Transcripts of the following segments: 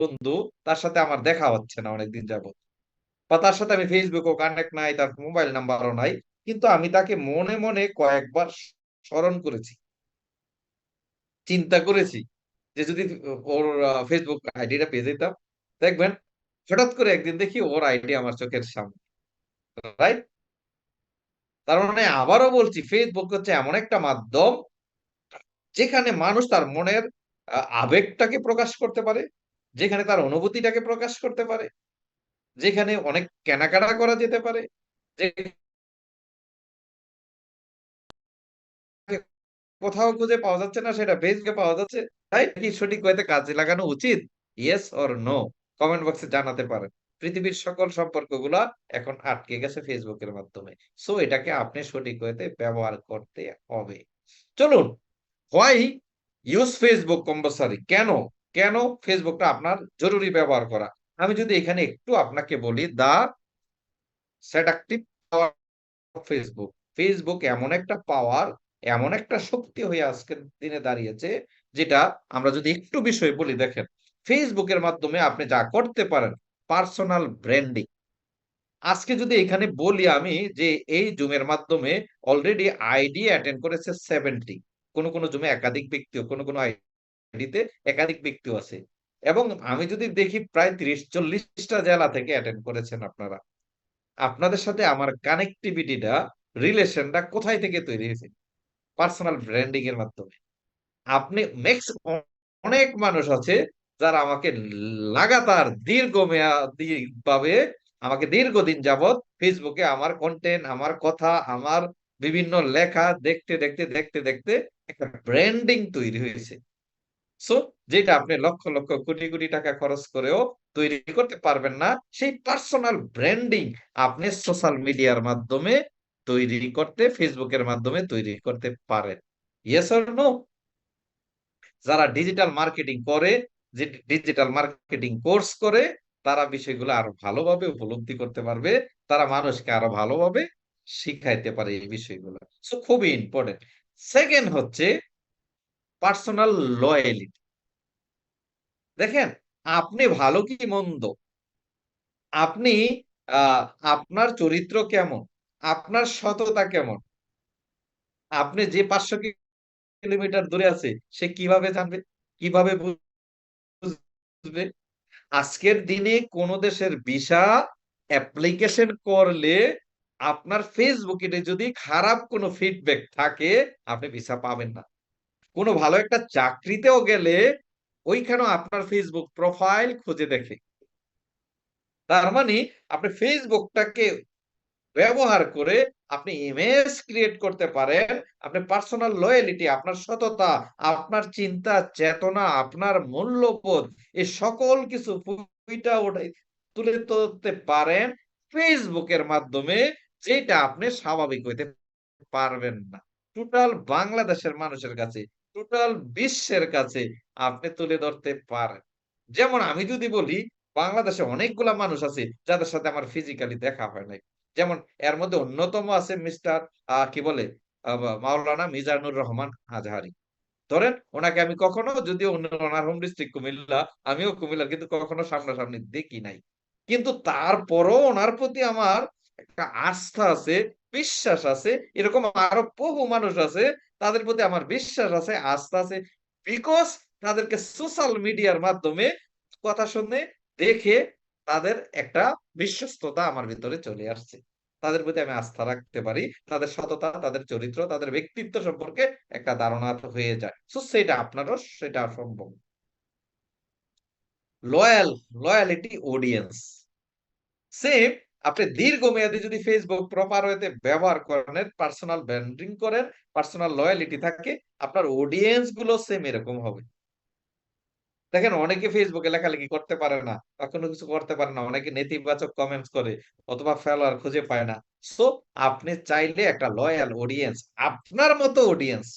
বন্ধু, তার সাথে আমার দেখা হচ্ছে না অনেকদিন যাবত, বা তার সাথে আমি ফেসবুকও কানেক্ট নাই, তার মোবাইল নাম্বারও নাই, কিন্তু আমি তাকে মনে মনে কয়েকবার স্মরণ করেছি, চিন্তা করেছি যে যদি ওর ফেসবুক আইডিটা পেয়ে যেতাম, দেখবেন হঠাৎ করে একদিন দেখি ওর আইডি আমার চোখের সামনে, রাইট? তার মানে আবারও বলছি, ফেসবুক হচ্ছে এমন একটা মাধ্যম যেখানে মানুষ তার মনের আবেগটাকে প্রকাশ করতে পারে, যেখানে তার অনুভূতিটাকে প্রকাশ করতে পারে, যেখানে অনেক কেনাকাটা করা যেতে পারে, যেখানে কোথাও খুঁজে পাওয়া যাচ্ছে না সেটা ফেসবুকে পাওয়া যাচ্ছে। তাই কি সঠিক ওয়েতে কাজে লাগানো উচিত? ইয়েস অর নো, কমেন্ট বক্সে জানাতে পারেন। পৃথিবীর সকল সম্পর্কগুলা এখন আটকে গেছে ফেসবুকের মাধ্যমে। সো এটাকে আপনি সঠিক ওয়েতে ব্যবহার করতে হবে। চলুন, হোয়াই ইউজ ফেসবুক কম্পালসারি, কেন কেন ফেসবুকটা আপনার জরুরি ব্যবহার করা। আমি যদি এখানে একটু আপনাকে বলি, দা সেডাকটিভ পাওয়ার অফ ফেসবুক। ফেসবুক এমন একটা পাওয়ার, এমন একটা শক্তি হয়ে আজকের দিনে দাঁড়িয়েছে, যেটা আমরা যদি একটু বিষয় বলি, দেখেন, ফেসবুকের মাধ্যমে আপনি যা করতে পারেন, পার্সোনাল ব্র্যান্ডিং। আজকে যদি এখানে বলি আমি যে এই জুমের মাধ্যমে অলরেডি আইডি অ্যাটেন্ড করেছে 70, কোন কোন জুমে একাধিক ব্যক্তিও, কোন কোন আইডিতে একাধিক ব্যক্তিও আছে, এবং আমি যদি দেখি প্রায় 30-40টা জেলা থেকে অ্যাটেন্ড করেছেন আপনারা। আপনাদের সাথে আমার কানেক্টিভিটিটা, রিলেশনটা কোথায় থেকে তৈরি হয়েছে? পার্সোনাল ব্র্যান্ডিং এর মাধ্যমে। আপনি ম্যাক্স, অনেক মানুষ আছে যারা আমাকে লাগাতার দীর্ঘমেয়াদী ভাবে, আমাকে দীর্ঘদিন যাবত ফেসবুকে আমার কন্টেন্ট, আমার কথা, আমার বিভিন্ন লেখা দেখতে দেখতে দেখতে দেখতে একটা ব্র্যান্ডিং তৈরি হয়েছে। সো যেটা আপনি লক্ষ লক্ষ কোটি কোটি টাকা খরচ করেও তৈরি করতে পারবেন না, সেই পার্সোনাল ব্র্যান্ডিং আপনি সোশ্যাল মিডিয়ার মাধ্যমে তৈরি করতে, ফেসবুকের মাধ্যমে তৈরি করতে পারেন। Yes or no? যারা ডিজিটাল মার্কেটিং করে, যে ডিজিটাল মার্কেটিং কোর্স করে, তারা বিষয়গুলো আরো ভালোভাবে উপলব্ধি করতে পারবে, তারা মানুষকে আরো ভালোভাবে শিখাইতে পারে এই বিষয়গুলো। সো খুবই ইম্পর্টেন্ট। সেকেন্ড হচ্ছে পার্সোনাল লয়ালিটি। দেখেন, আপনি ভালো কি মন্দ, আপনি আহ আপনার চরিত্র কেমন, আপনার সততা কেমন, আপনি যে 500 কিলোমিটার দূরে আছে সে কিভাবে জানবে, কিভাবে বুঝবে? আজকের দিনে কোন দেশের ভিসা অ্যাপ্লিকেশন করলে আপনার ফেসবুকে যদি খারাপ কোনো ফিডব্যাক থাকে, আপনি ভিসা পাবেন না। কোনো ভালো একটা চাকরিতেও গেলে ওইখানেও আপনার ফেসবুক প্রোফাইল খুঁজে দেখে। তার মানে আপনি ফেসবুকটাকে ব্যবহার করে আপনি ইমেজ ক্রিয়েট করতে পারেন। আপনি পার্সোনাল লয়ালিটি, আপনার সততা, আপনার চিন্তা চেতনা, আপনার মূল্যবোধ, এই সকল কিছু ফুইটা ওঠাই তুলে ধরতে পারেন ফেসবুকের মাধ্যমে, যেটা আপনি স্বাভাবিক হইতে পারবেন না টোটাল বাংলাদেশের মানুষের কাছে, টোটাল বিশ্বের কাছে আপনি তুলে ধরতে পারেন। যেমন আমি যদি বলি, বাংলাদেশে অনেকগুলা মানুষ আছে যাদের সাথে আমার ফিজিক্যালি দেখা হয় নাই। যেমন এর মধ্যে অন্যতম আছে মিস্টার কি বলে মাওলানা মিজানুর রহমান আজহারি। ধরেন ওনাকে আমি কখনো, যদিও ওনার হোম ডিস্ট্রিক্ট কুমিল্লা, আমিও কুমিল্লা, কিন্তু কখনো সামনাসামনি দেখি নাই। কিন্তু তারপরও ওনার প্রতি আমার একটা আস্থা আছে, বিশ্বাস আছে। এরকম আরো বহু মানুষ আছে, তাদের প্রতি আমার বিশ্বাস আছে, আস্থা আছে, বিকজ তাদেরকে সোশ্যাল মিডিয়ার মাধ্যমে কথা শুনে, দেখে, তাদের একটা বিশ্বস্ততা আমার ভিতরে চলে আসছে। তাদের প্রতি আমি আস্থা রাখতে পারি, তাদের সততা, তাদের চরিত্র, তাদের ব্যক্তিত্ব সম্পর্কে একটা ধারণা হয়ে যায়। সো সেটা আপনারও সেটা সম্ভব। Loyal, loyalty audience same. আপনি দীর্ঘমেয়াদী যদি ফেসবুক প্রপার ওয়েতে ব্যবহার করেন, পার্সোনাল ব্র্যান্ডিং করেন, পার্সোনাল লয়ালিটি থাকে, আপনার অডিয়েন্স গুলো সেম এরকম হবে। দেখেন, অনেকে ফেসবুকে লেখালেখি করতে পারে না বা কোনো কিছু করতে পারে না, অনেকে নেতিবাচক কমেন্টস করে অথবা ফলোয়ার খুঁজে পায় না। সো আপনি চাইলে একটা লয়াল অডিয়েন্স, আপনার মতো অডিয়েন্স,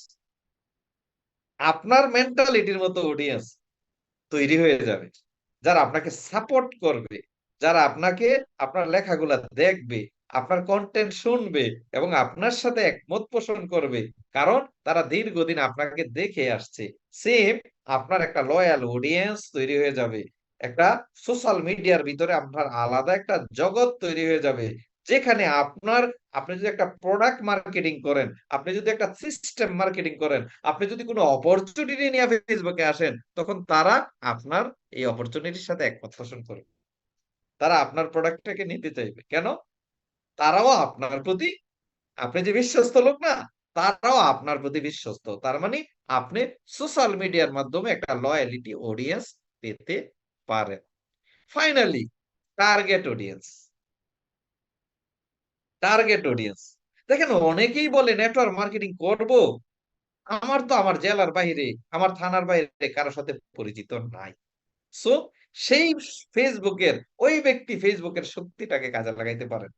আপনার মেন্টালিটির মতো অডিয়েন্স তৈরি হয়ে যাবে, যারা আপনাকে সাপোর্ট করবে, যারা আপনাকে, আপনার লেখাগুলা দেখবে, আপনার কন্টেন্ট শুনবে এবং আপনার সাথে একমত পোষণ করবে, কারণ তারা দীর্ঘদিন আপনাকে দেখে আসছে। সেম, আপনার একটা লয়াল অডিয়েন্স তৈরি হয়ে যাবে। একটা সোশ্যাল মিডিয়ার ভিতরে আপনার আলাদা একটা জগৎ তৈরি হয়ে যাবে, যেখানে আপনি যদি একটা প্রোডাক্ট মার্কেটিং করেন, আপনি যদি একটা সিস্টেম মার্কেটিং করেন, আপনি যদি কোনো অপরচুনিটি নিয়ে ফেসবুকে আসেন, তখন তারা আপনার এই অপরচুনিটির সাথে একমত পোষণ করবে। তারা আপনার প্রোডাক্টটাকে নিতে চাইবে। কেন? তারাও আপনার প্রতি, আপনি যে বিশ্বস্ত লোক না, তারাও আপনার প্রতি বিশ্বস্ত। তার মানে আপনি সোশ্যাল মিডিয়ার মাধ্যমে একটা লয়ালিটি অডিয়েন্স পেতে পারেন। Finally, target audience. Target audience, দেখেন অনেকেই বলে নেটওয়ার্ক মার্কেটিং করব, আমার তো আমার জেলার বাইরে, আমার থানার বাইরে কারোর সাথে পরিচিত নাই। সো সেই ফেসবুকের ওই ব্যক্তি ফেসবুকের শক্তিটাকে কাজে লাগাইতে পারেন।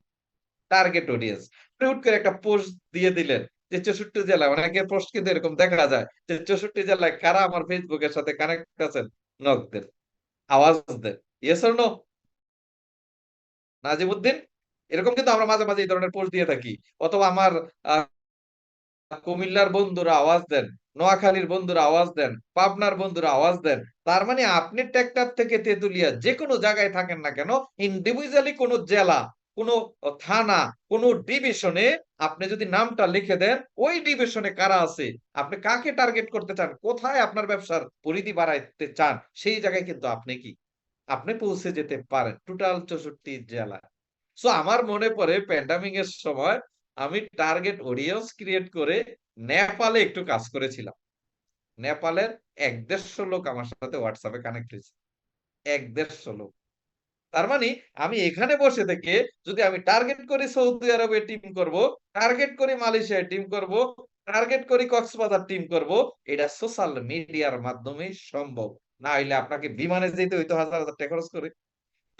টার্গেট অডিয়েন্স, হুট করে একটা পোস্ট দিয়ে দিলেন যে 64 জেলায়, অনেকের পোস্ট কিন্তু এরকম দেখা যায় যে 64 জেলায় কারা আমার ফেসবুকের সাথে কানেক্ট আছেন, নক দেন, আওয়াজ দেন, ইয়েস অর নো? নাজিমুদ্দিন, এরকম কিন্তু আমরা মাঝে মাঝে এই ধরনের পোস্ট দিয়ে থাকি। অথবা আমার আহ, কুমিল্লার বন্ধুরা আওয়াজ দেন, নোয়াখালীর বন্ধুরা আওয়াজ দেন, পাবনার বন্ধুরা আওয়াজ দেন। তার মানে আপনি টেকটাপ থেকে তেতুলিয়া যে কোনো জায়গায় থাকেন না কেন, ইন্ডিভিজুয়ালি কোনো জেলা, কোনো থানা, কোনো ডিভিশনে আপনি যদি নামটা লিখে দেন, ওই ডিভিশনে কারা আছে, আপনি কাকে টার্গেট করতে চান, কোথায় আপনার ব্যবসার পরিধি বাড়াইতে চান, সেই জায়গায় কিন্তু আপনি পৌঁছে যেতে পারেন টোটাল 64 জেলায়। সো আমার মনে পড়ে প্যান্ডামিক এর সময় আমি টার্গেট অডিয়েন্স ক্রিয়েট করে নেপালে একটু কাজ করেছিলাম। নেপালের ১-১৫০ লোক আমার সাথে হোয়াটসঅ্যাপে কানেক্ট হয়েছে। ১-১৫০ লোক। তার মানে আমি এখানে বসে থেকে যদি আমি টার্গেট করি সৌদি আরবে টিম করব, টার্গেট করি মালয়েশিয়ায় টিম করব, টার্গেট করি কক্সবাজার টিম করব, এটা সোশ্যাল মিডিয়ার মাধ্যমে সম্ভব। না হইলে আপনাকে বিমানে যেতে হইতো হাজার হাজার টাকা খরচ করে,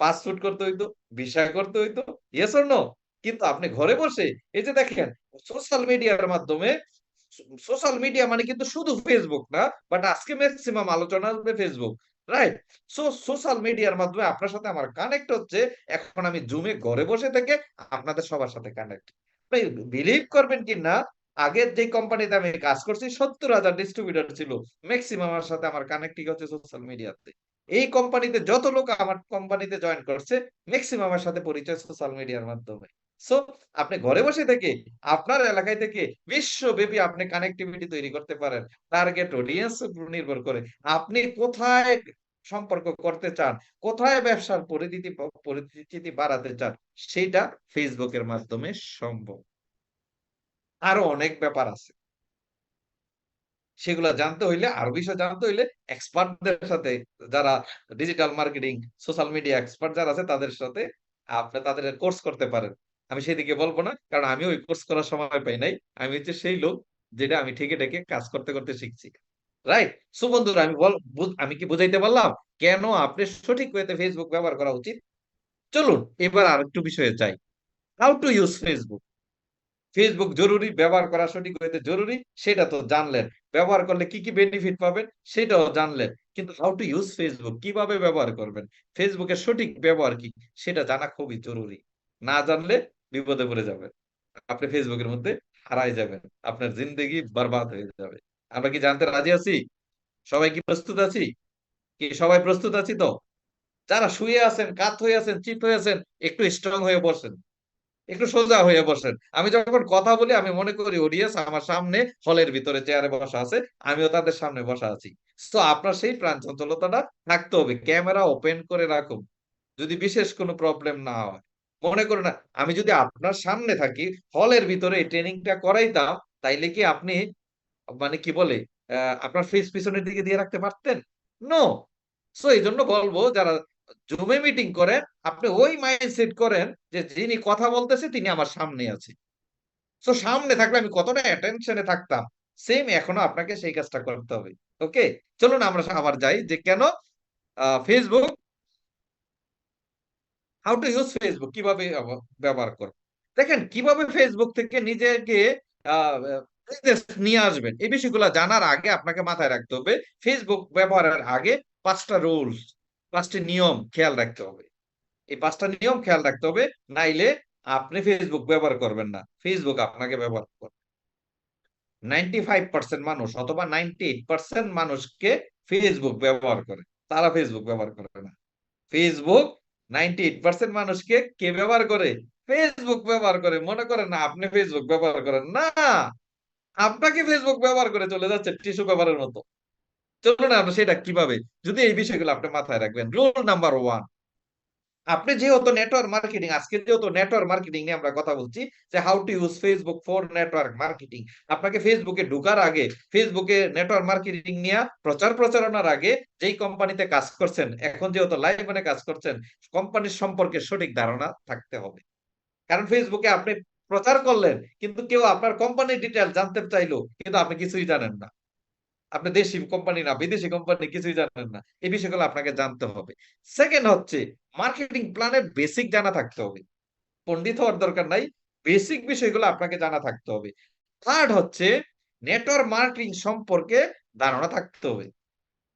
পাসপোর্ট করতে হইতো, ভিসা করতে হইতো, ইয়েস অর নো? কিন্তু আপনি ঘরে বসে এই যে দেখেন সোশ্যাল মিডিয়ার মাধ্যমে, সোশ্যাল মিডিয়া মানে কিন্তু শুধু ফেসবুক না, বাট আজকে ম্যাক্সিমাম আলোচনা হবে ফেসবুক, রাইট? সো সোশ্যাল মিডিয়ার মাধ্যমে আপনার সাথে আমার কানেক্ট হচ্ছে। এখন আমি জুমে ঘরে বসে থেকে আপনাদের সবার সাথে কানেক্ট। আপনি বিলিভ করবেন কি না, আগের যে কোম্পানিতে আমি কাজ করছি ৭০,০০০ ডিস্ট্রিবিউটর ছিল, ম্যাক্সিমাম আমার সাথে আমার কানেক্টিং হচ্ছে সোশ্যাল মিডিয়াতে। এই কোম্পানিতে যত লোক আমার কোম্পানিতে জয়েন করছে, ম্যাক্সিমাম আমার সাথে পরিচয় সোশ্যাল মিডিয়ার মাধ্যমে। সো আপনি ঘরে বসে থেকে আপনার এলাকায় থেকে বিশ্বব্যাপী আপনি কানেক্টিভিটি তৈরি করতে পারেন। টার্গেট অডিয়েন্স উপর নির্ভর করে আপনি কোথায় সম্পর্ক করতে চান, কোথায় ব্যবসার পরিচিতি বাড়াতে চান, সেটা ফেসবুকের মাধ্যমে সম্ভব। আরো অনেক ব্যাপার আছে, সেগুলা জানতে হইলে, আরো বিষয় জানতে হইলে এক্সপার্টদের সাথে, যারা digital marketing social media expert যারা আছে তাদের সাথে আপনি তাদের কোর্স করতে পারেন। আমি সেদিকে বলবো না, কারণ আমি ওই কোর্স করার সময় পাই নাই। আমি হচ্ছে সেই লোক যেটা আমি ঠেকে ঠেকে কাজ করতে করতে শিখছি, রাইট? সো বন্ধুরা, আমি কি বুঝাইতে পারলাম কেন আপনি সঠিক ওয়েতে ফেসবুক ব্যবহার করা উচিত? চলুন এবার আর একটু বিষয়ে যাই। How to use Facebook. Facebook জরুরি, ব্যবহার করা সঠিক ওয়েতে জরুরি, সেটা তো জানলেন। ব্যবহার করলে কি কি বেনিফিট পাবেন সেটাও জানলেন। কিন্তু হাউ টু ইউজ ফেসবুক, কিভাবে ব্যবহার করবেন, ফেসবুকের সঠিক ব্যবহার কি, সেটা জানা খুবই জরুরি। না জানলে বিপদে পড়ে যাবেন, আপনি ফেসবুকের মধ্যে হারাই যাবেন, আপনার জিন্দেগি বরবাদ হয়ে যাবে। আমরা কি জানতে রাজি আছি? সবাই কি প্রস্তুত আছি? কি সবাই প্রস্তুত আছি তো? যারা শুয়ে আছেন, কাত হয়ে আছেন, চিত হয়ে আছেন, একটু স্ট্রং হয়ে বসেন, একটু সোজা হয়ে বসেন। আমি যখন কথা বলি আমি মনে করি অডিয়েন্স আমার সামনে হলের ভিতরে চেয়ারে বসা আছে, আমিও তাদের সামনে বসা আছি। তো আপনার সেই প্রাণ চঞ্চলতাটা থাকতে হবে। ক্যামেরা ওপেন করে রাখুন, যদি বিশেষ কোনো প্রবলেম না হয়। মনে করুন না, আমি যদি আপনার সামনে থাকি, হলের ভিতরে এই ট্রেনিংটা করাইতাম, তাইলে কি আপনি, মানে কি বলে, আপনার ফেস পিছনের দিকে দিয়ে রাখতে পারতেন? নো। সো এই জন্য বলবো, যারা জুমে মিটিং করেন, আপনি ওই মাইন্ডসেট করেন যে যিনি কথা বলতেছে তিনি আমার সামনে আছে। সো সামনে থাকলে আমি কতটা অ্যাটেনশনে থাকতাম, সেম এখনো আপনাকে সেই কাজটা করতে হবে। ওকে, চলুন আমরা আবার যাই যে কেন Facebook, how to use Facebook, কিভাবে ব্যবহার করবেন। দেখেন কিভাবে ফেসবুক থেকে নিজেকে আহ, business নিয়ে আসবেন, এই বিষয়গুলো জানার আগে আপনাকে মাথায় রাখতে হবে ফেসবুক ব্যবহারের আগে 5টা রুলস, 5টি নিয়ম খেয়াল রাখতে হবে। এই 5টা নিয়ম খেয়াল রাখতে হবে, নাইলে আপনি ফেসবুক ব্যবহার করবেন না, ফেসবুক আপনাকে ব্যবহার করবে। 95% মানুষ অথবা 98% মানুষকে ফেসবুক ব্যবহার করে, তারা ফেসবুক ব্যবহার করে না। ফেসবুক 98% মানুষকে কে ব্যবহার করে? ফেসবুক ব্যবহার করে। মনে করেন না আপনি ফেসবুক ব্যবহার করেন না, আপনাকে ফেসবুক ব্যবহার করে চলে যাচ্ছে টিস্যু পেপারের মতো। চলুন আমরা সেটা কিভাবে, যদি এই বিষয়গুলো আপনি মাথায় রাখবেন। রুল নাম্বার ওয়ান, আপনি যেহেতু নেটওয়ার্ক মার্কেটিং, আজকে যেহেতু নেটওয়ার্ক মার্কেটিং নিয়ে আমরা কথা বলছি, যে how to use Facebook for network marketing, আপনাকে ফেসবুকে ঢোকার আগে, ফেসবুকে নেটওয়ার্ক মার্কেটিং নিয়ে প্রচার প্রচারণার আগে যেই কোম্পানিতে কাজ করছেন, এখন যেহেতু লাইভ মানে কাজ করছেন, কোম্পানির সম্পর্কে সঠিক ধারণা থাকতে হবে। কারণ ফেসবুকে আপনি প্রচার করলেন, কিন্তু কেউ আপনার কোম্পানির ডিটেল জানতে চাইলো, কিন্তু আপনি কিছুই জানেন না, আপনি দেশি কোম্পানি না বিদেশি কোম্পানি কিছুই জানেন না, এই বিষয়গুলো আপনাকে জানতে হবে। সেকেন্ড হচ্ছে, মার্কেটিং প্ল্যানের বেসিক জানা থাকতে হবে। পণ্ডিত হওয়ার দরকার নাই, বেসিক বিষয়গুলো আপনাকে জানা থাকতে হবে। থার্ড হচ্ছে, নেটওয়ার্ক মার্কেটিং সম্পর্কে ধারণা থাকতে হবে,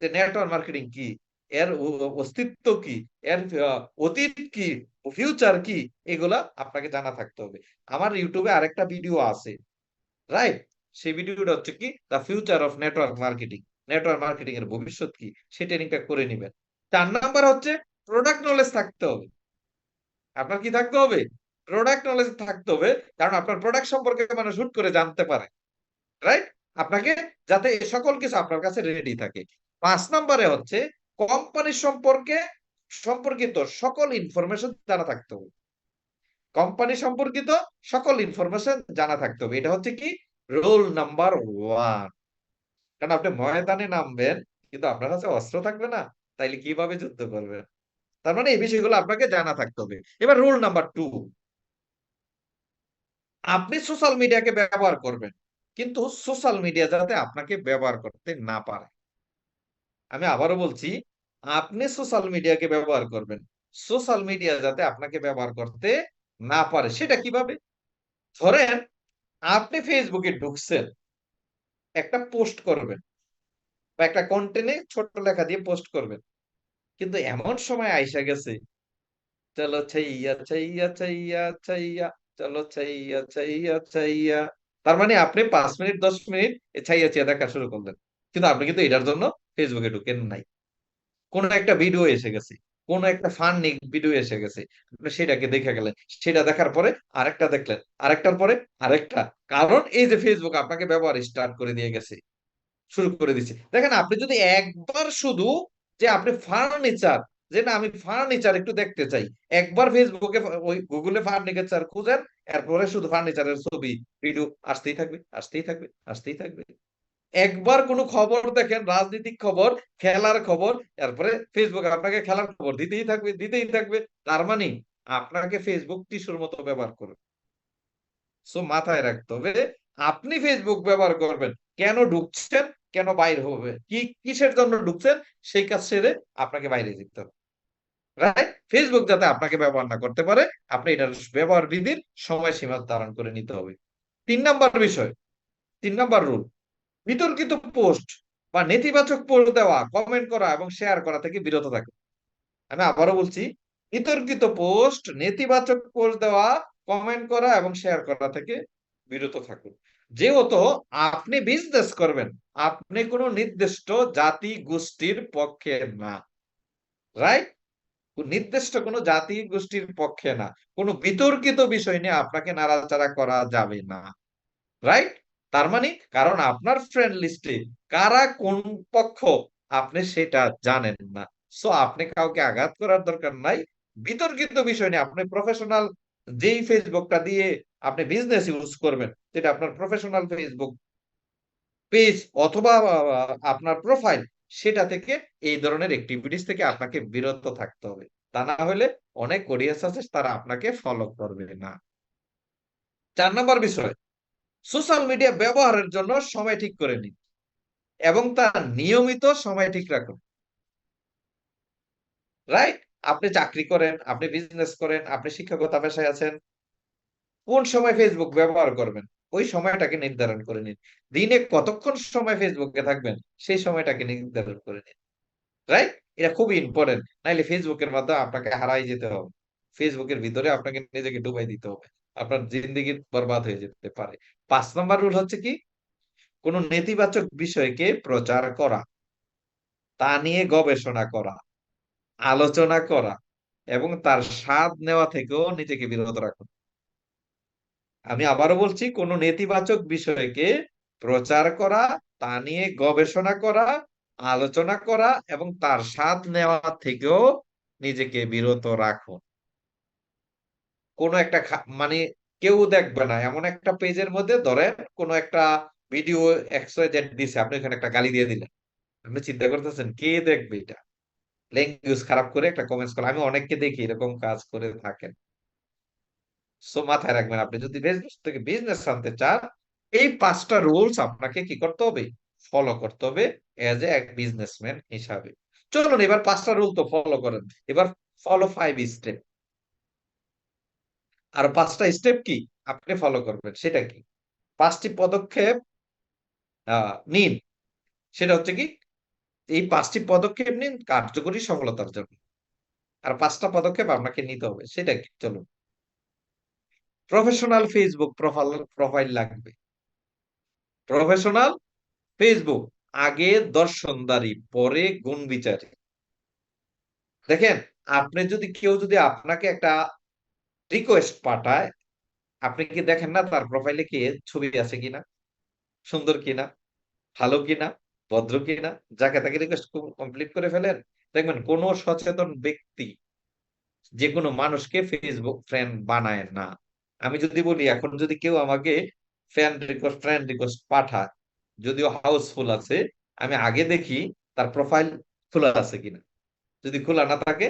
যে নেটওয়ার্ক মার্কেটিং কি, এর অস্তিত্ব কি, এর অতীত কি, ফিউচার কি, এগুলা আপনাকে জানা থাকতে হবে। আমার ইউটিউবে আরেকটা ভিডিও আছে, রাইট? সেই ভিডিওটা হচ্ছে কি, the future of network marketing, network marketing এর ভবিষ্যৎ কি, সেই ট্রেনিংটা করে নিবেন। 4 নাম্বার হচ্ছে, প্রোডাক্ট নলেজ থাকতে হবে। আপনার কি থাকতে হবে? প্রোডাক্ট নলেজ থাকতে হবে, কারণ আপনার প্রোডাক্ট সম্পর্কে মানুষ হুট করে জানতে পারে, রাইট? আপনাকে, যাতে এই সকল কিছু আপনার কাছে রেডি থাকে। 5 নম্বরে হচ্ছে, কোম্পানি সম্পর্কিত সকল ইনফরমেশন জানা থাকতে হবে। কোম্পানি সম্পর্কিত সকল ইনফরমেশন জানা থাকতে হবে, এটা হচ্ছে কি, রোল নাম্বার ওয়ান। কারণ আপনি ময়দানে নামবেন, কিন্তু আপনার কাছে অস্ত্র থাকবে না, তাইলে কিভাবে যুদ্ধ করবেন? তার মানে এই বিষয়গুলো আপনাকে জানা থাকতে হবে। এবার রুল নাম্বার টু, আপনি সোশ্যাল মিডিয়াকে ব্যবহার করবেন, কিন্তু সোশ্যাল মিডিয়া যাতে আপনাকে ব্যবহার করতে না পারে। আমি আবারও বলছি, আপনি সোশ্যাল মিডিয়াকে ব্যবহার করবেন, সোশ্যাল মিডিয়া যাতে আপনাকে ব্যবহার করতে না পারে। সেটা কিভাবে? ধরেন আপনি ফেসবুকে ঢুকছেন, একটা পোস্ট করবেন বা একটা কন্টেন্টে ছোট লেখা দিয়ে পোস্ট করবেন, কিন্তু এমন সময় আইসা গেছে, চলো ছাইয়া ছাইয়া ছাইয়া ছাইয়া, চলো ছাইয়া ছাইয়া ছাইয়া, তার মানে আপনি 5 মিনিট 10 মিনিট ছাইয়া ছাইয়া দেখা শুরু করলেন, কিন্তু আপনি কিন্তু এটার জন্য ফেসবুকে ঢুকেন নাই। কোন একটা ভিডিও এসে গেছে, কোন একটা ফানি ভিডিও এসে গেছে, আপনি সেটাকে দেখে গেলেন, সেটা দেখার পরে আরেকটা দেখলেন, আরেকটার পরে আরেকটা, কারণ এই যে ফেসবুক আপনাকে ব্যবহার স্টার্ট করে দিয়ে গেছে, শুরু করে দিচ্ছে। দেখেন, আপনি যদি একবার শুধু, যে আপনি ফার্নিচার, যে না আমি ফার্নিচার একটু দেখতে চাই, একবার ফেসবুকে ওই গুগলে ফার্নিচার খুঁজেন, এরপরে শুধু ফার্নিচারের ছবি ভিডিও আসতেই থাকবে, আসতেই থাকবে, আসতেই থাকবে। একবার কোনো খবর দেখেন, রাজনৈতিক খবর, খেলার খবর, এরপরে ফেসবুক আপনাকে খেলার খবর দিতেই থাকবে, দিতেই থাকবে। তার মানে আপনাকে ফেসবুক টিস্যুর মতো ব্যবহার করবে। সো মাথায় রাখতে হবে, আপনি ফেসবুক ব্যবহার করবেন, কেন ঢুকছেন, কেন বাইর হবে, কি কিসের জন্য ঢুকছেন, সেই কাজ সেরে আপনাকে বাইরে যেতে হবে, রাইট? ফেসবুক যাতে আপনাকে ব্যবহার না করতে পারে, আপনি এটার ব্যবহার বিধির সময়সীমা ধারণ করে নিতে হবে। 3 নাম্বার বিষয়, 3 নাম্বার রুল, বিতর্কিত পোস্ট বা নেতিবাচক পোস্ট দেওয়া, কমেন্ট করা এবং শেয়ার করা থেকে বিরত থাকে। আমি আবারও বলছি, বিতর্কিত পোস্ট, নেতিবাচক পোস্ট দেওয়া, কমেন্ট করা এবং শেয়ার করা থেকে বিরত থাকুন। যেহেতু আপনি বিজনেস করবেন, আপনি কোনো নির্দিষ্ট জাতি গোষ্ঠীর পক্ষে না, রাইট? নির্দিষ্ট কোনো জাতি গোষ্ঠীর পক্ষে না, কোনো বিতর্কিত বিষয় নিয়ে আপনাকে নাড়াচাড়া করা যাবে না, রাইট? তার মানে, কারণ আপনার ফ্রেন্ড লিস্টে কারা কোন পক্ষ, আপনি সেটা জানেন না। সো আপনি কাউকে আঘাত করার দরকার নাই। বিতর্কিত বিষয় নিয়ে আপনি প্রফেশনাল, যেই ফেসবুকটা দিয়ে আপনি বিজনেস ইউজ করবেন, যেটা আপনার প্রফেশনাল ফেসবুক পেজ অথবা আপনার প্রোফাইল, সেটা থেকে এই ধরনের অ্যাক্টিভিটিস থেকে আপনাকে বিরত থাকতে হবে। তা না হলে অনেক অডিয়েন্স আছে, তারা আপনাকে ফলো করবে না। 4 নম্বর বিষয়, সোশ্যাল মিডিয়া ব্যবহারের জন্য সময় ঠিক করে নিন এবং তার নিয়মিত সময় ঠিক রাখুন, রাইট? আপনি চাকরি করেন, আপনি বিজনেস করেন, আপনি শিক্ষকতা পেশায় আছেন, কোন সময় ফেসবুক ব্যবহার করবেন, ওই সময়টাকে নির্ধারণ করে নিন। দিনে কতক্ষণ সময় ফেসবুকে থাকবেন, সেই সময়টাকে নির্ধারণ করে নিন, রাইট? এটা খুবই ইম্পর্টেন্ট, নাইলে ফেসবুকের মাধ্যমে আপনাকে হারাই যেতে হবে, ফেসবুকের ভিতরে আপনাকে নিজেকে ডুবাই দিতে হবে, আপনার জিন্দেগি বরবাদ হয়ে যেতে পারে। 5 নম্বর রুল হচ্ছে কি, কোন নেতিবাচক বিষয়কে প্রচার করা, তা নিয়ে গবেষণা করা, আলোচনা করা এবং তার স্বাদ নেওয়া থেকেও নিজেকে বিরত রাখুন। আমি আবারও বলছি, কোন নেতিবাচক বিষয়কে প্রচার করা, তা নিয়ে গবেষণা করা, আলোচনা করা এবং তার স্বাদ নেওয়া থেকেও নিজেকে বিরত রাখুন। কোন একটা মানে কেউ দেখবে না এমন একটা পেজের মধ্যে, ধরেন কোন একটা ভিডিও XYZ দিছে, আপনি এখানে একটা গালি দিয়ে দিলেন। আপনি চিন্তা করতেছেন কে দেখবে এটা, ল্যাঙ্গুয়েজ খারাপ করে একটা কমেন্টস করে। আমি অনেককে দেখি এরকম কাজ করে থাকেন। সো মাথায় রাখবেন, আপনি যদি ফেসবুক থেকে বিজনেস আনতে চান, এই 5টা রুলস আপনাকে কি করতে হবে, ফলো করতে হবে এজ এ এক বিজনেসম্যান হিসাবে। চলুন এবার 5টা রুল তো ফলো করেন, এবার ফলো 5 স্টেপ। আর 5টা স্টেপ কি আপনি ফলো করবেন সেটা কি, 5টি পদক্ষেপ নিন। সেটা হচ্ছে কি, এই 5টি পদক্ষেপ নিন কার্যকরী সফলতার জন্য। আর 5টা পদক্ষেপ আপনাকে নিতে হবে, সেটা কি চলুন। প্রফেশনাল ফেসবুক প্রোফাইল লাগবে। প্রফেশনাল ফেসবুক, আগে দর্শনদারি পরে গুণ বিচারী। দেখেন, আপনি যদি কেউ যদি আপনাকে একটা রিকোয়েস্ট পাঠায়, আপনি কি দেখেন না তার প্রোফাইলে কি ছবি আছে কিনা, সুন্দর কিনা, ভালো কিনা, ভদ্র কিনা? যাকে তাকে রিকোয়েস্ট কমপ্লিট করে ফেলেন। দেখবেন কোন সচেতন ব্যক্তি যে কোনো মানুষকে ফেসবুক ফ্রেন্ড বানায় না। আমি যদি বলি, এখন যদি কেউ আমাকে ফ্রেন্ড রিকোয়েস্ট পাঠায়, যদিও হাউসফুল আছে, আমি আগে দেখি তার প্রোফাইল খোলা আছে কিনা। যদি খোলা না থাকে,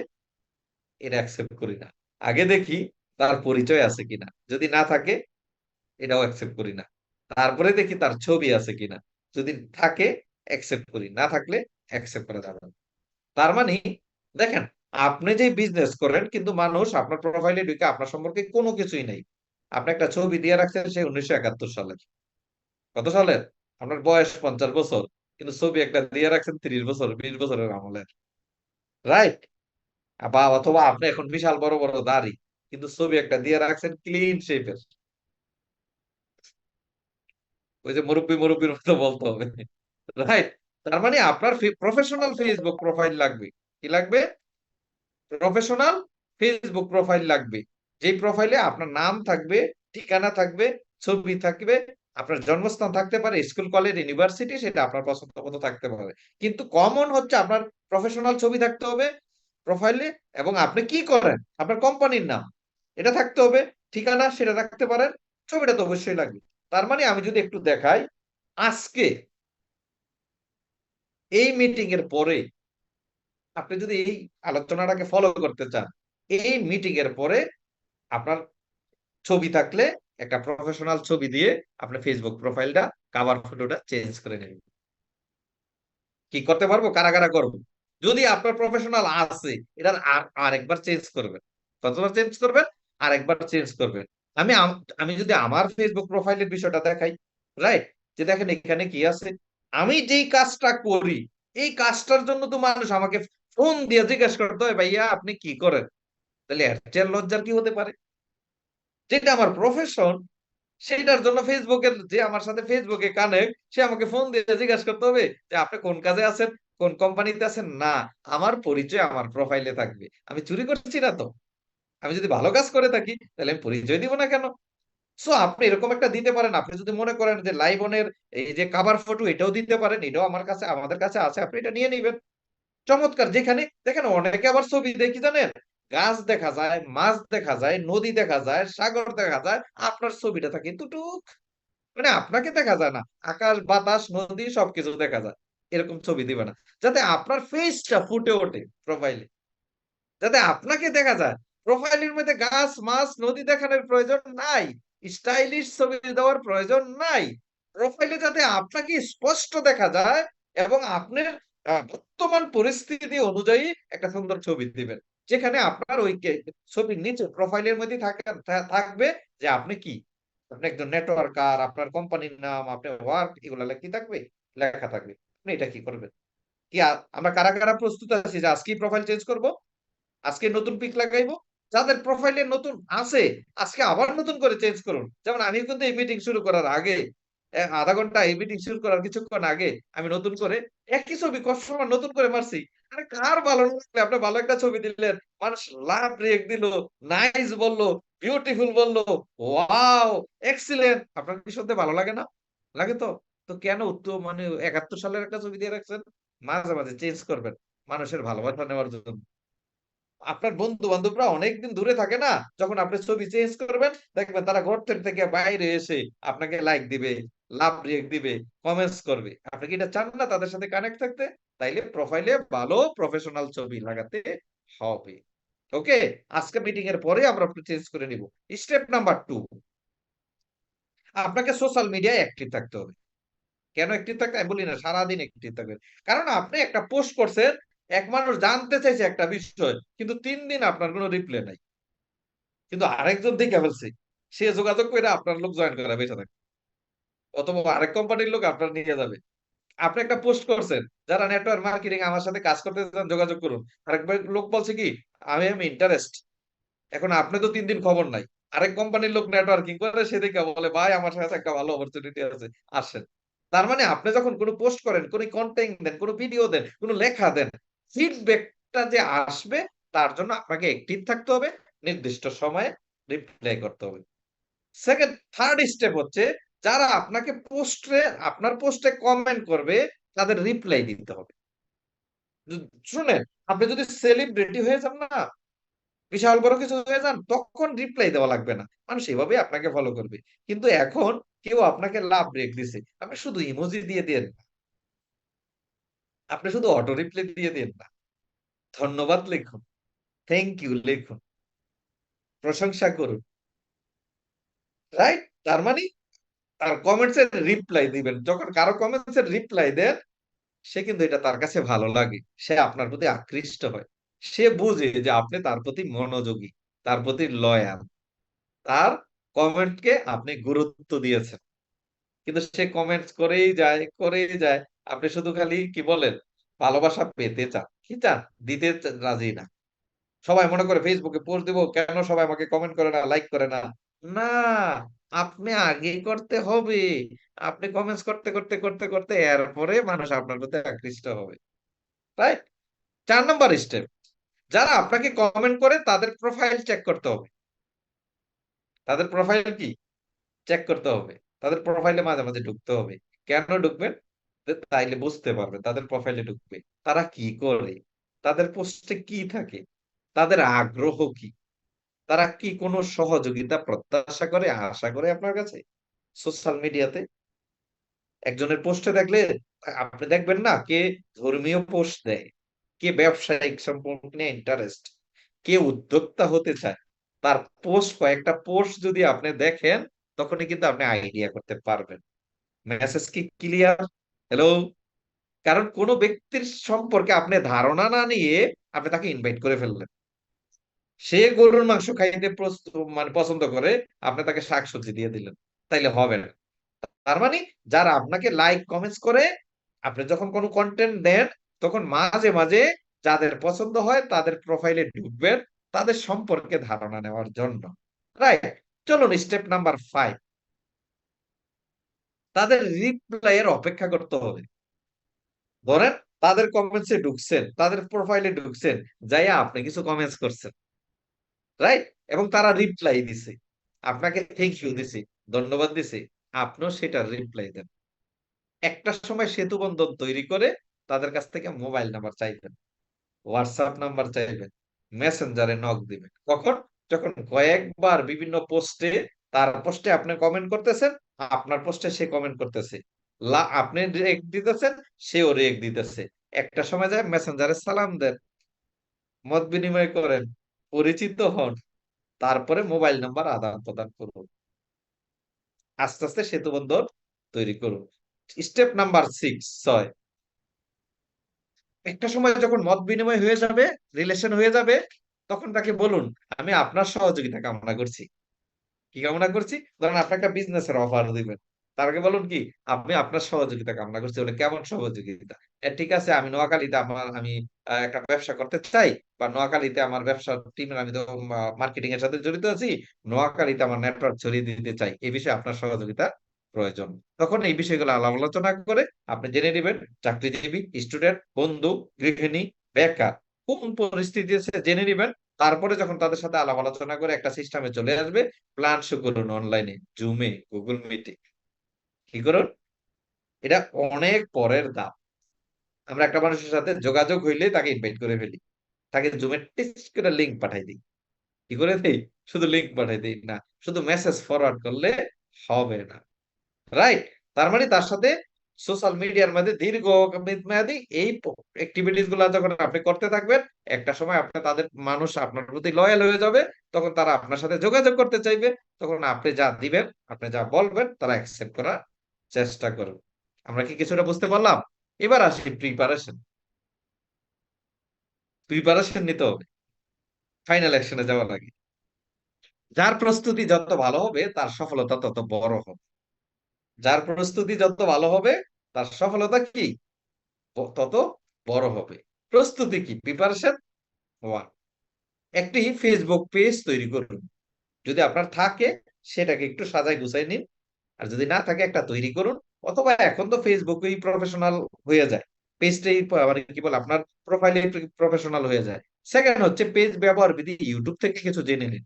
এটা অ্যাকসেপ্ট করি না। আগে দেখি তার পরিচয় আছে কিনা, যদি না থাকে এটাও অ্যাকসেপ্ট করি না। তারপরে দেখি তার ছবি আছে কিনা, যদি থাকে অ্যাকসেপ্ট করি, না থাকলে অ্যাকসেপ্ট করা যাবে না। তার মানে দেখেন, আপনি যে বিজনেস করেন কিন্তু মানুষ আপনার প্রোফাইলে ঢুকে আপনার সম্পর্কে কোনো কিছুই নেই। আপনি একটা ছবি দিয়ে রাখছেন সেই 1971 সালের। কত সালের? আপনার বয়স 50 বছর, কিন্তু ছবি একটা দিয়ে রাখছেন 30 বছর, 20 বছরের আমলের। রাইট? বা অথবা আপনি এখন বিশাল বড় বড় দাড়ি, কিন্তু ছবি একটা দিয়ে রাখছেন ক্লিন শেপের। ওই যে মুরব্বি মুরব্বির মতো বলতে হবে। রাইট? তার মানে আপনার প্রফেশনাল ফেসবুক প্রোফাইল লাগবে। কি লাগবে? প্রফেশনাল ফেসবুক প্রোফাইল লাগবে। যে প্রোফাইলে আপনার নাম থাকবে, ঠিকানা থাকবে, ছবি থাকবে, আপনার জন্মস্থান থাকতে পারে, স্কুল কলেজ ইউনিভার্সিটি সেটা আপনার পছন্দ মতো থাকতে পারে। কিন্তু কমন হচ্ছে আপনার প্রফেশনাল ছবি থাকতে হবে প্রোফাইলে, এবং আপনি কি করেন, আপনার কোম্পানির নাম এটা থাকতে হবে, ঠিকানা সেটা রাখতে পারেন, ছবিটা তো অবশ্যই লাগবে। তার মানে আমি যদি একটু দেখাই, আজকে এই মিটিং এর পরে আপনি যদি এই আলোচনাটাকে ফলো করতে চান, এই মিটিং এর পরে আপনার ছবি থাকলে একটা প্রফেশনাল ছবি দিয়ে আপনি ফেসবুক প্রোফাইলটা, কাভার ফটোটা চেঞ্জ করে নেবেন। কি করতে পারবো, কারা কারা করবো? যদি আপনার প্রফেশনাল আছে, এটা আরেকবার চেঞ্জ করবেন। কতবার চেঞ্জ করবেন? আরেকবার চেঞ্জ করবেন। আমি যদি আমার ফেসবুক প্রোফাইলের বিষয়টা দেখাই, রাইট, যে দেখেন এখানে কি আছে, আমি যেই কাজটা করি এই কাজটার জন্য তো মানুষ আমাকে ফোন দিয়ে জিজ্ঞেস করতে হয়, ভাইয়া আপনি কি করেন? তাহলে এর চেয়ে লজ্জার কি হতে পারে? যেটা আমার প্রফেশন, সেটার জন্য ফেসবুকের যে আমার সাথে ফেসবুকে কানেক্ট, সে আমাকে ফোন দিয়ে জিজ্ঞাসা করতে হবে যে আপনি কোন কাজে আছেন, কোন কোম্পানিতে আছেন? না, আমার পরিচয় আমার প্রোফাইলে থাকবে। আমি চুরি করছি না তো। আমি যদি ভালো কাজ করে থাকি তাহলে আমি পরিচয় দিব না কেন? সো আপনি এরকম একটা দিতে পারেন। আপনি যদি মনে করেন যে লাইবনের এই যে কভার ফটো এটাও দিতে পারেন, এটাও আমাদের কাছে আছে, আপনি এটা নিয়ে নিবেন। চমৎকার। যেখানে দেখেন অনেকে আবার ছবি দেখি জানেন, গাছ দেখা যায়, মাছ দেখা যায়, নদী দেখা যায়, সাগর দেখা যায়, আপনার ছবিটা থাকে দুটুক, মানে আপনাকে দেখা যায় না। আকাশ বাতাস নদী সবকিছু দেখা যায়। এরকম ছবি দিবে না, যাতে আপনার ফেসটা ফুটে ওঠে প্রোফাইলে, যাতে আপনাকে দেখা যায়। প্রোফাইলের মধ্যে গাছ মাছ নদী দেখানোর প্রয়োজন নাই, স্টাইলিশ ছবি দেওয়ার প্রয়োজন নাই। প্রোফাইলে যাতে আপনাকে স্পষ্ট দেখা যায় এবং আপনার বর্তমান পরিস্থিতি অনুযায়ী একটা সুন্দর ছবি দিবেন, যেখানে আপনার ওই ছবির নিচে প্রোফাইলের মধ্যে থাকবে যে আপনি কি, আপনি একজন নেটওয়ার্কার, আপনার কোম্পানির নাম, আপনার ওয়ার্ক, এগুলো কি থাকবে, লেখা থাকবে। আপনি এটা কি করবেন? কি আমরা কারা কারা প্রস্তুত আছি যে আজকেই প্রোফাইল চেঞ্জ করব, আজকে নতুন পিক লাগাইবো? যাদের প্রোফাইলে নতুন আছে আজকে আবার নতুন করে চেঞ্জ করুন। যেমন আমি কিন্তু এই মিটিং শুরু করার আগে, আধা ঘন্টা এই মিটিং শুরু করার কিছুক্ষণ আগে আমি নতুন করে একই ছবি কত সময় নতুন করে মারছি। আরে কার ভালো না লাগলে? আপনি ভালো একটা ছবি দিলেন, মানুষ লাভ রিয়েক্ট দিল, নাইস বললো, বিউটিফুল বললো, ওয়াও, এক্সিলেন্ট, আপনার কি শুনতে ভালো লাগে না? লাগে তো? তো কেন উত্তর মানে 71 সালের একটা ছবি দিয়ে রাখছেন? মাঝে মাঝে চেঞ্জ করবেন মানুষের ভালোবাসা নেওয়ার জন্য। আপনার বন্ধু বান্ধবরা অনেকদিন দূরে থাকে না, যখন আপনি ছবি চেঞ্জ করবেন দেখবেন তারা ঘর থেকে বাইরে এসে আপনাকে লাইক দিবে, লাভ রিয়েক্ট দিবে, কমেন্টস করবে। আপনি কি এটা চান না তাদের সাথে কানেক্ট থাকতে? তাইলে প্রোফাইলে ভালো প্রফেশনাল ছবি লাগাতে হবে। ওকে, আজকে মিটিং এর পরে আমরা চেঞ্জ করে নিব। স্টেপ নাম্বার 2, আপনাকে সোশ্যাল মিডিয়ায় অ্যাক্টিভ থাকতে হবে। কেন অ্যাক্টিভ থাকতে আমি বলি না সারাদিন অ্যাক্টিভ থাকবেন। কারণ আপনি একটা পোস্ট করছেন, এক মানুষ জানতে চাইছে একটা বিষয়, কিন্তু 3 দিন আপনার কোনো রিপ্লাই নাই, কিন্তু আরেকজন দেখে ফেলছে, সে যোগাযোগ করে আপনার লোক জয়েন করা বেঁচে থাকে, অথবা আরেক কোম্পানির লোক আপনার নিয়ে যাবে। আপনি একটা পোস্ট করছেন, যারা নেটওয়ার্ক মার্কেটিং আমার সাথে কাজ করতে চান যোগাযোগ করুন, আরেকবার লোক বলছে কি আমি ইন্টারেস্ট। এখন আপনি তো 3 দিন খবর নাই, আরেক কোম্পানির লোক নেটওয়ার্কিং করে, সে দেখে বলে ভাই আমার কাছে একটা ভালো অপরচুনিটি আছে, আসেন। তার মানে আপনি যখন কোনো পোস্ট করেন, কোনো কন্টেন্ট দেন, কোনো ভিডিও দেন, কোনো লেখা দেন, ফিডব্যাকটা যে আসবে তার জন্য আপনাকে অ্যাক্টিভ থাকতে হবে, নির্দিষ্ট সময়ে রিপ্লাই করতে হবে। সেকেন্ড, থার্ড স্টেপ হচ্ছে যারা আপনাকে পোস্টে আপনার পোস্টে কমেন্ট করবে তাদের রিপ্লাই দিতে হবে। শুনেন, আপনি যদি সেলিব্রিটি হয়ে যান না, বিশাল বড় কিছু হয়ে যান, তখন রিপ্লাই দেওয়া লাগবে না, মানুষ এভাবেই আপনাকে ফলো করবে। কিন্তু এখন কেউ আপনাকে লাভ ব্রেক দিছে, আপনি শুধু ইমোজি দিয়ে দেন না, আপনি শুধু অটো রিপ্লাই দিয়ে দেন না, ধন্যবাদ লিখুন, থ্যাংক ইউ লিখুন, প্রশংসা করুন। রাইট? তার মানে তার কমেন্টস এর রিপ্লাই দিবেন। যখন কারো কমেন্টস এর রিপ্লাই দেন, সে কিন্তু এটা তার কাছে ভালো লাগে, সে আপনার প্রতি আকৃষ্ট হয়, সে বুঝে যে আপনি তার প্রতি মনোযোগী, তার প্রতি লয়াল, তার কমেন্টকে আপনি গুরুত্ব দিয়েছেন। কিন্তু সে কমেন্টস করেই যায়, করেই যায়। আপনি শুধু খালি কি বলেন? ভালোবাসা পেতে চান। কি চান? দিতে রাজি না। সবাই মনে করে ফেসবুকে পোস্ট দিব, কেন সবাই আমাকে কমেন্ট করে না, লাইক করে না? না, আপনি আগে করতে হবে। আপনি কমেন্টস করতে, করতে, করতে, করতে এরপরে মানুষ আপনার প্রতি আকৃষ্ট হবে। রাইট? ৪ নাম্বার স্টেপ, যারা আপনাকে কমেন্ট করে তাদের প্রোফাইল চেক করতে হবে। তাদের প্রোফাইল কি? চেক করতে হবে। তাদের প্রোফাইলে মাঝে, মাঝে ঢুকতে হবে। কেন ঢুকবেন? তাইলে বুঝতে পারবেন তাদের প্রোফাইলে ঢুকবে। তারা কি করে? তাদের পোস্টে কি থাকে? তাদের আগ্রহ কি? তারা কি কোনো সহযোগিতা প্রত্যাশা করে, আশা করে আপনার কাছে? সোশ্যাল মিডিয়াতে একজনের পোস্টে দেখলে আপনি দেখবেন না কে ধর্মীয় পোস্ট দেয়, কে ব্যবসায়িক সম্পর্ক নিয়ে ইন্টারেস্ট, কে উদ্যোক্তা হতে চায়। তার পোস্ট, কয়েকটা পোস্ট যদি আপনি দেখেন, তখনই কিন্তু আপনি আইডিয়া করতে পারবেন। মেসেজ কি ক্লিয়ার? হ্যালো? কারণ কোন ব্যক্তির সম্পর্কে আপনি ধারণা না নিয়ে আপনি তাকে ইনভাইট করে ফেললেন। সে গরুর মাংস খাইতে মানে পছন্দ করে, আপনি তাকে শাকসবজি দিয়ে দিলেন। তাইলে হবে না। তার মানে যারা আপনাকে লাইক কমেন্টস করে, আপনি যখন কোনো কন্টেন্ট দেন, তখন মাঝে মাঝে যাদের পছন্দ হয় তাদের প্রোফাইলে ঢুকবেন, তাদের সম্পর্কে ধারণা নেওয়ার জন্য। রাইট? চলুন স্টেপ নাম্বার 5, তাদের রিপ্লাই এর অপেক্ষা করতে হবে। ধরেন তাদের কমেন্টস এ ঢুকছেন, তাদের প্রোফাইলে ঢুকছেন, যাইয়া আপনি কিছু কমেন্টস করছেন। রাইট? এবং তারা রিপ্লাই দিছে। আপনাকে থ্যাংক ইউ দিছে, ধন্যবাদ দিছে। আপনিও সেটার রিপ্লাই দেন। একটা সময় সেতু বন্ধন তৈরি করে তাদের কাছ থেকে মোবাইল নাম্বার চাইবেন, হোয়াটসঅ্যাপ নাম্বার চাইবেন, মেসেঞ্জারে নক দিবেন। কখন? যখন কয়েকবার বিভিন্ন পোস্টে, তার পোস্টে আপনি কমেন্ট করতেছেন, আপনার পোস্টে সে কমেন্ট করতেছে। আপনি রেক দিতেছেন, সেও রেক দিতেছে। একটা সময় যায় মেসেঞ্জারে সালাম দেন, মত বিনিময় করেন, পরিচিত হন, তারপরে মোবাইল নাম্বার আদান-প্রদান করুন। আস্তে, আস্তে সেতু বন্ধন তৈরি করুন। স্টেপ নাম্বার 6 একটা সময় যখন মত বিনিময় হয়ে যাবে, রিলেশন হয়ে যাবে, তখন তাকে বলুন, আমি আপনার সহযোগিতা কামনা করছি। কি কামনা করছি? ধরেন আপনি একটা বিজনেসের অফার দিবেন। তার আগে বলুন কি, আমি আপনার সহযোগিতা কামনা করছি। বলে কেমন সহযোগিতা? ঠিক আছে, আমি নোয়াখালীতে আমি একটা ব্যবসা করতে চাই, বা নোয়াখালীতে আমার ব্যবসার টিমের, আমি তো মার্কেটিং এর সাথে জড়িত আছি। নোয়াখালীতে আমার নেটওয়ার্ক ছড়িয়ে দিতে চাই। এই বিষয়ে আপনার সহযোগিতা প্রয়োজন। তখন এই বিষয়গুলো আলাপ আলোচনা করে আপনি জেনে নিবেন চাকরিজীবী, স্টুডেন্ট, বন্ধু, গৃহিণী, বেকার, কোন পরিস্থিতি আছে জেনে নিবেন। তারপরে যখন তাদের সাথে আলাপ আলোচনা করে একটা সিস্টেমে চলে আসবে, প্ল্যান শো করুন অনলাইনে, জুমে, গুগল মিটে। কি করুন? এটা অনেক পরের দাম। আমরা একটা মানুষের সাথে যোগাযোগ হইলে তাকে ইনভাইট করে ফেলি, তাকে জুমের টিস করে লিঙ্ক পাঠাই দিই। কি করে দেই? শুধু লিঙ্ক পাঠাই দিই না, শুধু মেসেজ ফরওয়ার্ড করলে হবে না। রাইট? তার মানে তার সাথে সোশ্যাল মিডিয়ার মধ্যে দীর্ঘ মেয়াদী এই অ্যাক্টিভিটিস গুলা যখন আপনি করতে থাকবেন, একটা সময় আপনি তাদের মানুষ আপনার প্রতি লয়াল হয়ে যাবে। তখন তারা আপনার সাথে যোগাযোগ করতে চাইবে। তখন আপনি যা দিবেন, আপনি যা বলবেন, তারা অ্যাকসেপ্ট করার চেষ্টা করবে। আমরা কি কিছুটা বুঝতে পারলাম? এবার আসি প্রিপারেশন। প্রিপারেশন নিতে হবে ফাইনাল অ্যাকশনে যাওয়ার আগে। যার প্রস্তুতি যত ভালো হবে তার সফলতা তত বড় হবে। যার প্রস্তুতি যত ভালো হবে তার সফলতা কি তত বড় হবে। প্রস্তুতি কি? Preparation one. একটি ফেসবুক পেজ তৈরি করুন। যদি আপনার থাকে সেটাকে একটু সাজায় গুছাই নিন। আর যদি না থাকে একটা তৈরি করুন। অথবা এখন তো ফেসবুকেই প্রফেশনাল হয়ে যায়, পেজটাই মানে কি বলে আপনার প্রোফাইলে প্রফেশনাল হয়ে যায়। সেকেন্ড হচ্ছে পেজ ব্যবহার বিধি ইউটিউব থেকে কিছু জেনে নিন।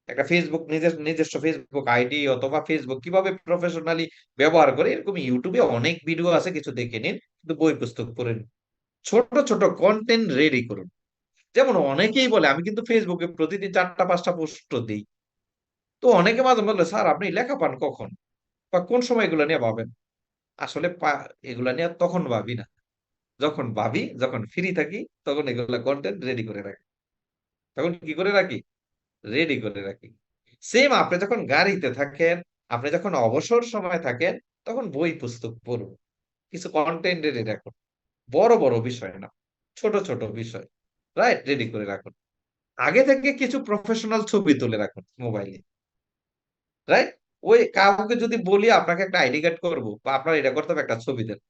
একটা ফেসবুক নিজস্ব ফেসবুক আইডি অথবা ফেসবুক কিভাবে প্রফেশনালি ব্যবহার করে এরকম ইউটিউবে অনেক ভিডিও আছে, কিছু দেখে নিন, কিন্তু বই পুস্তক পড়ে নিন। ছোট ছোট কন্টেন্ট রেডি করুন। যেমন অনেকেই বলে আমি কিন্তু ফেসবুকে প্রতিদিন 4টা 5টা পোস্ট দিই। তো অনেকে মাঝে বলে, স্যার আপনি লেখা পান কখন বা কোন সময় এগুলো নিয়ে ভাবেন? আসলে এগুলা নিয়ে তখন ভাবি না, যখন ভাবি, যখন ফ্রি থাকি, তখন এগুলা কন্টেন্ট রেডি করে রাখি। তখন কি করে রাখি? রেডি করে রাখি। সেম আপনি যখন গাড়িতে থাকেন, আপনি যখন অবসর সময় থাকেন, তখন বই পুস্তক পড়ুন, কিছু কন্টেন্ট রেডি রাখুন। বড় বড় বিষয় না, ছোট ছোট বিষয় রাইট রেডি করে রাখুন। আগে থেকে কিছু প্রফেশনাল ছবি তুলে রাখুন মোবাইলে। রাইট? ওই কাউকে যদি বলি আপনাকে একটা আইডি কার্ড করবো বা আপনার এটা করতে হবে, একটা ছবি দেন,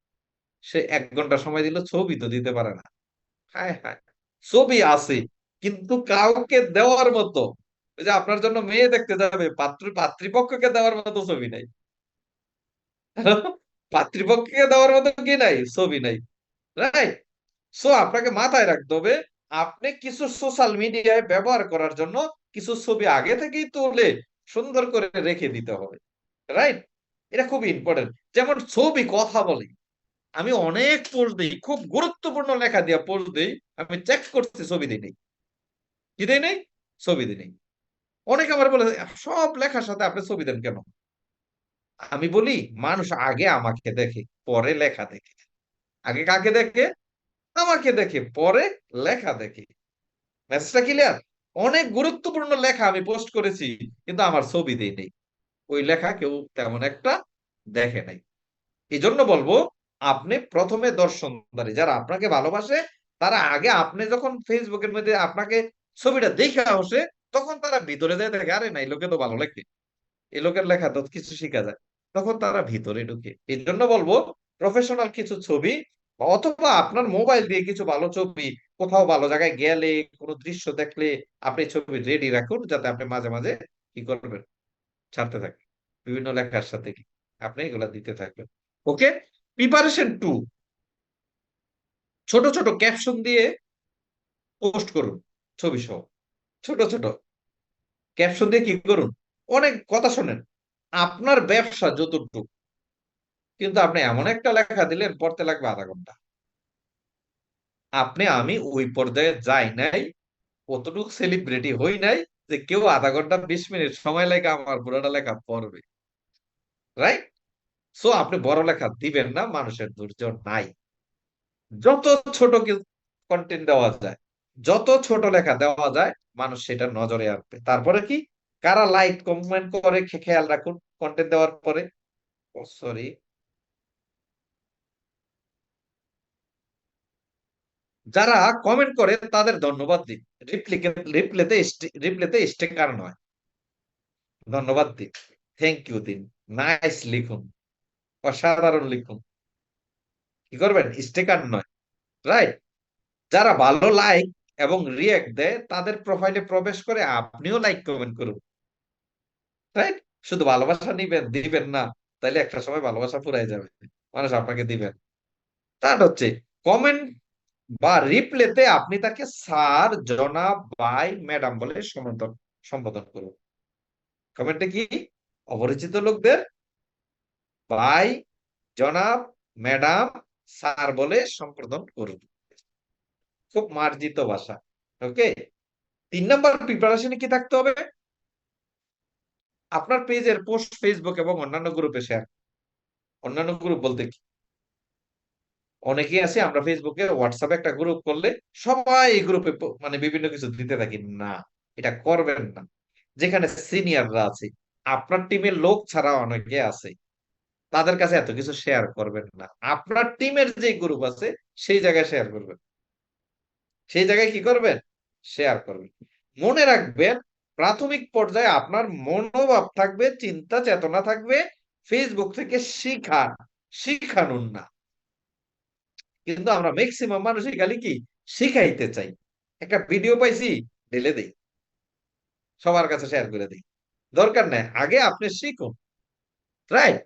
সে 1 ঘন্টা সময় দিল, ছবি তো দিতে পারে না। হায় হায়, ছবি আছে কিন্তু কাউকে দেওয়ার মতো, ওই যে আপনার জন্য মেয়ে দেখতে যাবে, পাত্রীপক্ষকে দেওয়ার মতো ছবি নাই। পাত্রীপক্ষকে দেওয়ার মতো কি নাই? ছবি নাই। রাইট? সো আপনাকে মাথায় রাখতে হবে, আপনি কিছু সোশ্যাল মিডিয়ায় ব্যবহার করার জন্য কিছু ছবি আগে থেকেই তুলে সুন্দর করে রেখে দিতে হবে। রাইট? এটা খুব ইম্পর্টেন্ট। যেমন ছবি কথা বলে। আমি অনেক পোস্ট দিই, খুব গুরুত্বপূর্ণ লেখা দিয়া পোস্ট দিই, আমি চেক করছি ছবি দিই নাই। কি দেই নাই? ছবি দিই নাই। অনেকে আমার বলে, সব লেখার সাথে আপনি ছবি দেন কেন? আমি বলি, মানুষ আগে আমাকে দেখে, পরে লেখা দেখে। আগে কাকে দেখে? আমাকে দেখে, পরে লেখা দেখে। মেসেজটা ক্লিয়ার? অনেক গুরুত্বপূর্ণ লেখা আমি পোস্ট করেছি, কিন্তু আমার ছবি দেই নেই। ওই লেখা কেউ তেমন একটা দেখে নাই। এই জন্য বলবো, আপনি প্রথমে দর্শনদারি যারা আপনাকে ভালোবাসে, তারা আগে আপনি যখন ফেসবুকের মধ্যে আপনাকে ছবিটা দেখে আসে, তখন তারা ভিতরে যায় দেখে, আরে না এই লোকে তো ভালো লেখে, এই লোকের লেখা তো কিছু শিখা যায়। তখন তারা ভিতরে ঢুকে। এই জন্য বলবো, প্রফেশনাল কিছু ছবি অথবা আপনার মোবাইল দিয়ে কিছু ভালো ছবি, কোথাও ভালো জায়গায় গেলে, কোনো দৃশ্য দেখলে আপনি ছবি রেডি রাখুন, যাতে আপনি মাঝে মাঝে কি করবেন, ছাড়তে থাকেন। বিভিন্ন লেখার সাথে কি আপনি এগুলা দিতে থাকবেন। ওকে? প্রিপারেশন 2, ছোট ছোট ক্যাপশন দিয়ে পোস্ট করুন, ছবি সহ। ছোট ছোট ক্যাপশন দিয়ে কি করুন, অনেক কথা শোনেন, আপনার ব্যবসা যতটুকু, কিন্তু আপনি এমন একটা লেখা দিলেন পড়তে লাগবে আধা ঘন্টা। আমি ওই পর্যায়ে যাই নাই, অতটুকু সেলিব্রিটি হই নাই যে কেউ আধা ঘন্টা 20 মিনিট সময় লেগে আমার পুরোটা লেখা পড়বে। রাইট? সো আপনি বড় লেখা দিবেন না, মানুষের ধৈর্য নাই। যত ছোট কন্টেন্ট দেওয়া যায়, যত ছোট লেখা দেওয়া যায়, মানুষ সেটা নজরে আসবে। তারপরে কি, কারা লাইক কমেন্ট করে খেয়াল রাখুন কন্টেন্ট দেওয়ার পরে। সরি, যারা কমেন্ট করে তাদের ধন্যবাদ দিন। রিপ্লেতে স্টিকার নয়, ধন্যবাদ দিন, থ্যাংক ইউ দিন, নাইস লিখুন, অসাধারণ লিখুন। কি করবেন? স্টিকার নয়। রাইট? যারা ভালো লাইক এবং রিয়েক্ট দেয় তাদের প্রোফাইলে প্রবেশ করে আপনিও লাইক কমেন্ট করুন। রাইট? শুধু ভালোবাসা নিবেন দিবেন না, তাইলে একটা সময় ভালোবাসা ফুরাই যাবে, মানুষ আপনাকে দিবেন। তার হচ্ছে কমেন্ট বা রিপ্লেতে আপনি তাকে স্যার, জনাব, ভাই, ম্যাডাম বলে সম্বোধন সম্বোধন করুন। কমেন্টে কি অপরিচিত লোকদের ভাই, জনাব, ম্যাডাম, স্যার বলে সম্বোধন করুন। খুব মার্জিত ভাষা। ওকে। 3 নম্বর প্রিপারেশনে কি থাকতে হবে? আপনার পেজের পোস্ট ফেসবুক এবং অন্যান্য গ্রুপে শেয়ার। অন্যান্য গ্রুপ বলতে কি, অনেকেই আছে আমরা ফেসবুকে হোয়াটসঅ্যাপে একটা গ্রুপ করলে সবাই এই গ্রুপে মানে বিভিন্ন কিছু দিতে থাকি না। এটা করবেন না। যেখানে সিনিয়ররা আছে, আপনার টিমের লোক ছাড়া অনেকে আছে, তাদের কাছে এত কিছু শেয়ার করবেন না। আপনার টিমের যে গ্রুপ আছে সেই জায়গায় শেয়ার করবেন। সেই জায়গায় কি করবেন? শেয়ার করবেন। মনে রাখবেন, প্রাথমিক পর্যায়ে আপনার মনোভাব থাকবে, চিন্তা চেতনা থাকবে ফেসবুক থেকে শিখান, শিখানুন না। কিন্তু আমরা ম্যাক্সিমাম মানুষই খালি কি শিখাইতে চাই। একটা ভিডিও পাইছি, ঢেলে দেই, সবার কাছে শেয়ার করে দিই। দরকার নেই, আগে আপনি শিখুন। রাইট।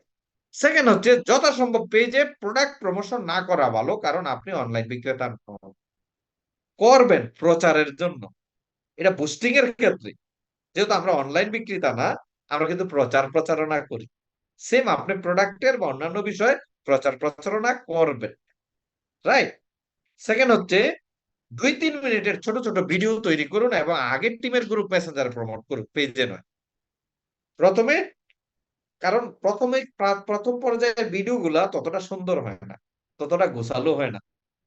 সেকেন্ড হচ্ছে যথাসম্ভব পেজে প্রোডাক্ট প্রমোশন না করা ভালো, কারণ আপনি অনলাইন বিক্রেতা নন। করবেন প্রচারের জন্য, এটা বুস্টিং এর ক্ষেত্রে। যেহেতু আমরা অনলাইন বিক্রেতা না, আমরা কিন্তু প্রচার প্রচারণা করি। সেম আপনি প্রোডাক্টের বা অন্যান্য বিষয়ে প্রচার প্রচারণা করবেন। রাইট। সেকেন্ড হচ্ছে 2-3 মিনিটের ছোট ছোট ভিডিও তৈরি করুন এবং আগের টিমের গ্রুপ মেসেঞ্জারে প্রমোট করুন, পেজে নয়। প্রথমে, কারণ প্রথম পর্যায়ের ভিডিও গুলা ততটা সুন্দর হয় না, ততটা গোছালো হয় না,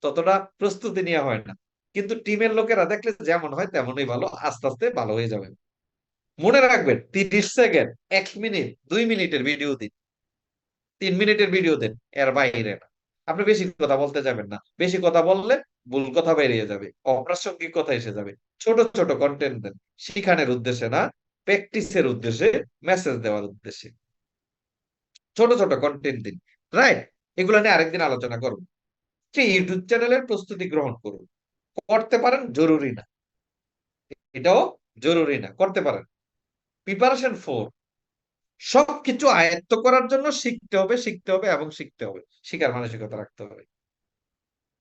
ততটা প্রস্তুতি নেওয়া হয় না। কিন্তু টিমের লোকেরা দেখলে যেমন হয় তেমনই ভালো, আস্তে আস্তে ভালো হয়ে যাবে। মনে রাখবেন, 30 সেকেন্ড, 1 মিনিট, 2 মিনিটের ভিডিও দিন, 3 মিনিটের ভিডিও দেন, এর বাইরে না। আপনি বেশি কথা বলতে যাবেন না, বেশি কথা বললে ভুল কথা বেরিয়ে যাবে, অপ্রাসঙ্গিক কথা এসে যাবে। ছোট ছোট কন্টেন্ট দেন, শিখানোর উদ্দেশ্যে না, প্র্যাকটিসের উদ্দেশ্যে, মেসেজ দেওয়ার উদ্দেশ্যে ছোট ছোট কন্টেন্ট দিন। রাইট। এগুলো নিয়ে আরেকদিন আলোচনা করব। ইউটিউব চ্যানেলের প্রস্তুতি গ্রহণ করুন। করতে পারেন, জরুরি না, এটাও জরুরি না, করতে পারেন। প্রিপারেশন 4, সবকিছু আয়ত্ত করার জন্য শিখতে হবে, শিখতে হবে এবং শিখতে হবে। শিখার মানসিকতা রাখতে হবে,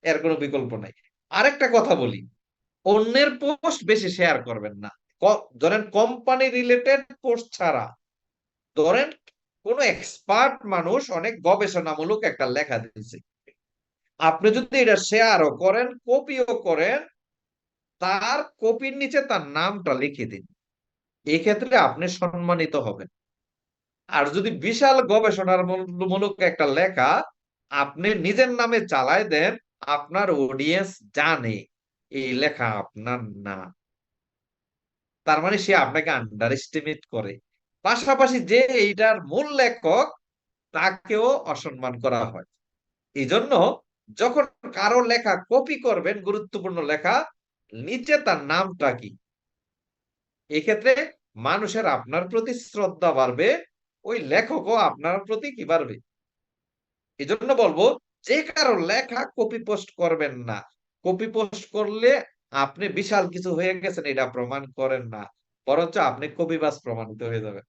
এর কোনো বিকল্প নাই। আরেকটা কথা বলি, অন্যের পোস্ট বেশি শেয়ার করবেন না। ধরেন কোম্পানি রিলেটেড পোস্ট ছাড়া, ধরেন কোন এক্সপার্ট মানুষ অনেক গবেষণামূলক একটা লেখা দিয়েছে, আপনি যদি এটা শেয়ারও করেন, কপিও করেন, তার কপির নিচে তার নামটা লিখে দিন। এক্ষেত্রে আপনি সম্মানিত হবেন। আর যদি বিশাল গবেষণার মূলক একটা লেখা আপনি নিজের নামে চালায় দেন, আপনার অডিয়েন্স জানে এই লেখা আপনার না, তার মানে সে আপনাকে আন্ডার এস্টিমেট করে। পাশাপাশি যে এইটার মূল লেখক, তাকেও অসম্মান করা হয়। এই জন্য যখন কারো লেখা কপি করবেন, গুরুত্বপূর্ণ লেখা, নিচে তার নামটা কি, এক্ষেত্রে মানুষের আপনার প্রতি শ্রদ্ধা বাড়বে, ওই লেখকও আপনার প্রতি কি বাড়বে। এই জন্য বলবো, যে কারো লেখা কপি পোস্ট করবেন না। কপি পোস্ট করলে আপনি বিশাল কিছু হয়ে গেছেন এটা প্রমাণ করেন না, বরঞ্চ আপনি কপিবাজ প্রমাণিত হয়ে যাবেন।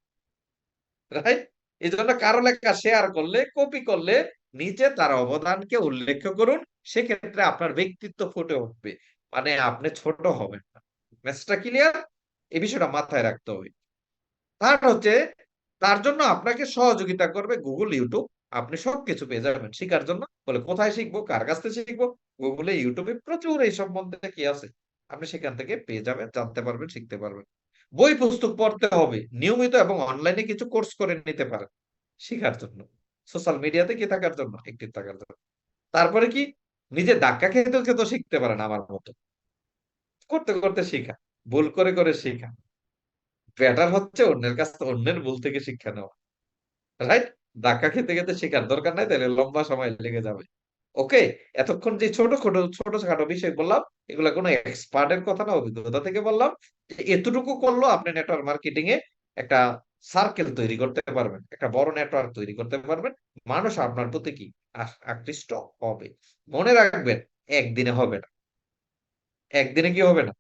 রাইট। এই জন্য কারো লেখা শেয়ার করলে, কপি করলে নিচে তার অবদানকে উল্লেখ করুন। সেক্ষেত্রে আপনার ব্যক্তিত্ব ফুটে উঠবে, মানে আপনি ছোট হবেন না। ম্যাচটা ক্লিয়ার? এই বিষয়টা মাথায় রাখতে হবে। তার হচ্ছে, তার জন্য আপনাকে সহযোগিতা করবে গুগল, ইউটিউব। আপনি সবকিছু পেয়ে যাবেন শিখার জন্য। বলে কোথায় শিখবো, কার কাছ থেকে শিখবো? গুগলে, ইউটিউবে প্রচুর এই সম্বন্ধে কি আছে, আপনি সেখান থেকে পেয়ে যাবেন, জানতে পারবেন, শিখতে পারবেন। বই পুস্তক পড়তে হবে নিয়মিত এবং অনলাইনে কিছু কোর্স করে নিতে পারেন শিখার জন্য। সোশ্যাল মিডিয়াতে কি থাকার জন্য, অ্যাক্টিভ থাকার জন্য। তারপরে কি, নিজে ধাক্কা খেতে খেতে শিখতে পারেন আমার মতো, করতে করতে শিখা, ভুল করে করে শিখা। বেটার হচ্ছে অন্যের কাছ থেকে, অন্যের ভুল থেকে শিক্ষা নেওয়া। রাইট। ধাক্কা খেতে খেতে শেখার দরকার নাই, তাহলে লম্বা সময় লেগে যাবে। ওকে। এতক্ষণ যে ছোট ছোট ছোট খাটো বিষয় বললাম, এগুলা কোনো এক্সপার্টের কথা না, অভিজ্ঞতা থেকে বললাম। যে এতটুকু করলো আপনি নেটওয়ার্ক মার্কেটিং এ একটা সার্কেল তৈরি করতে পারবেন, একটা বড় নেটওয়ার্ক তৈরি করতে পারবেন। মানুষ আপনার প্রতি কি আকৃষ্ট হবে। মনে রাখবেন, একদিনে হবে না। একদিনে কি হবে না,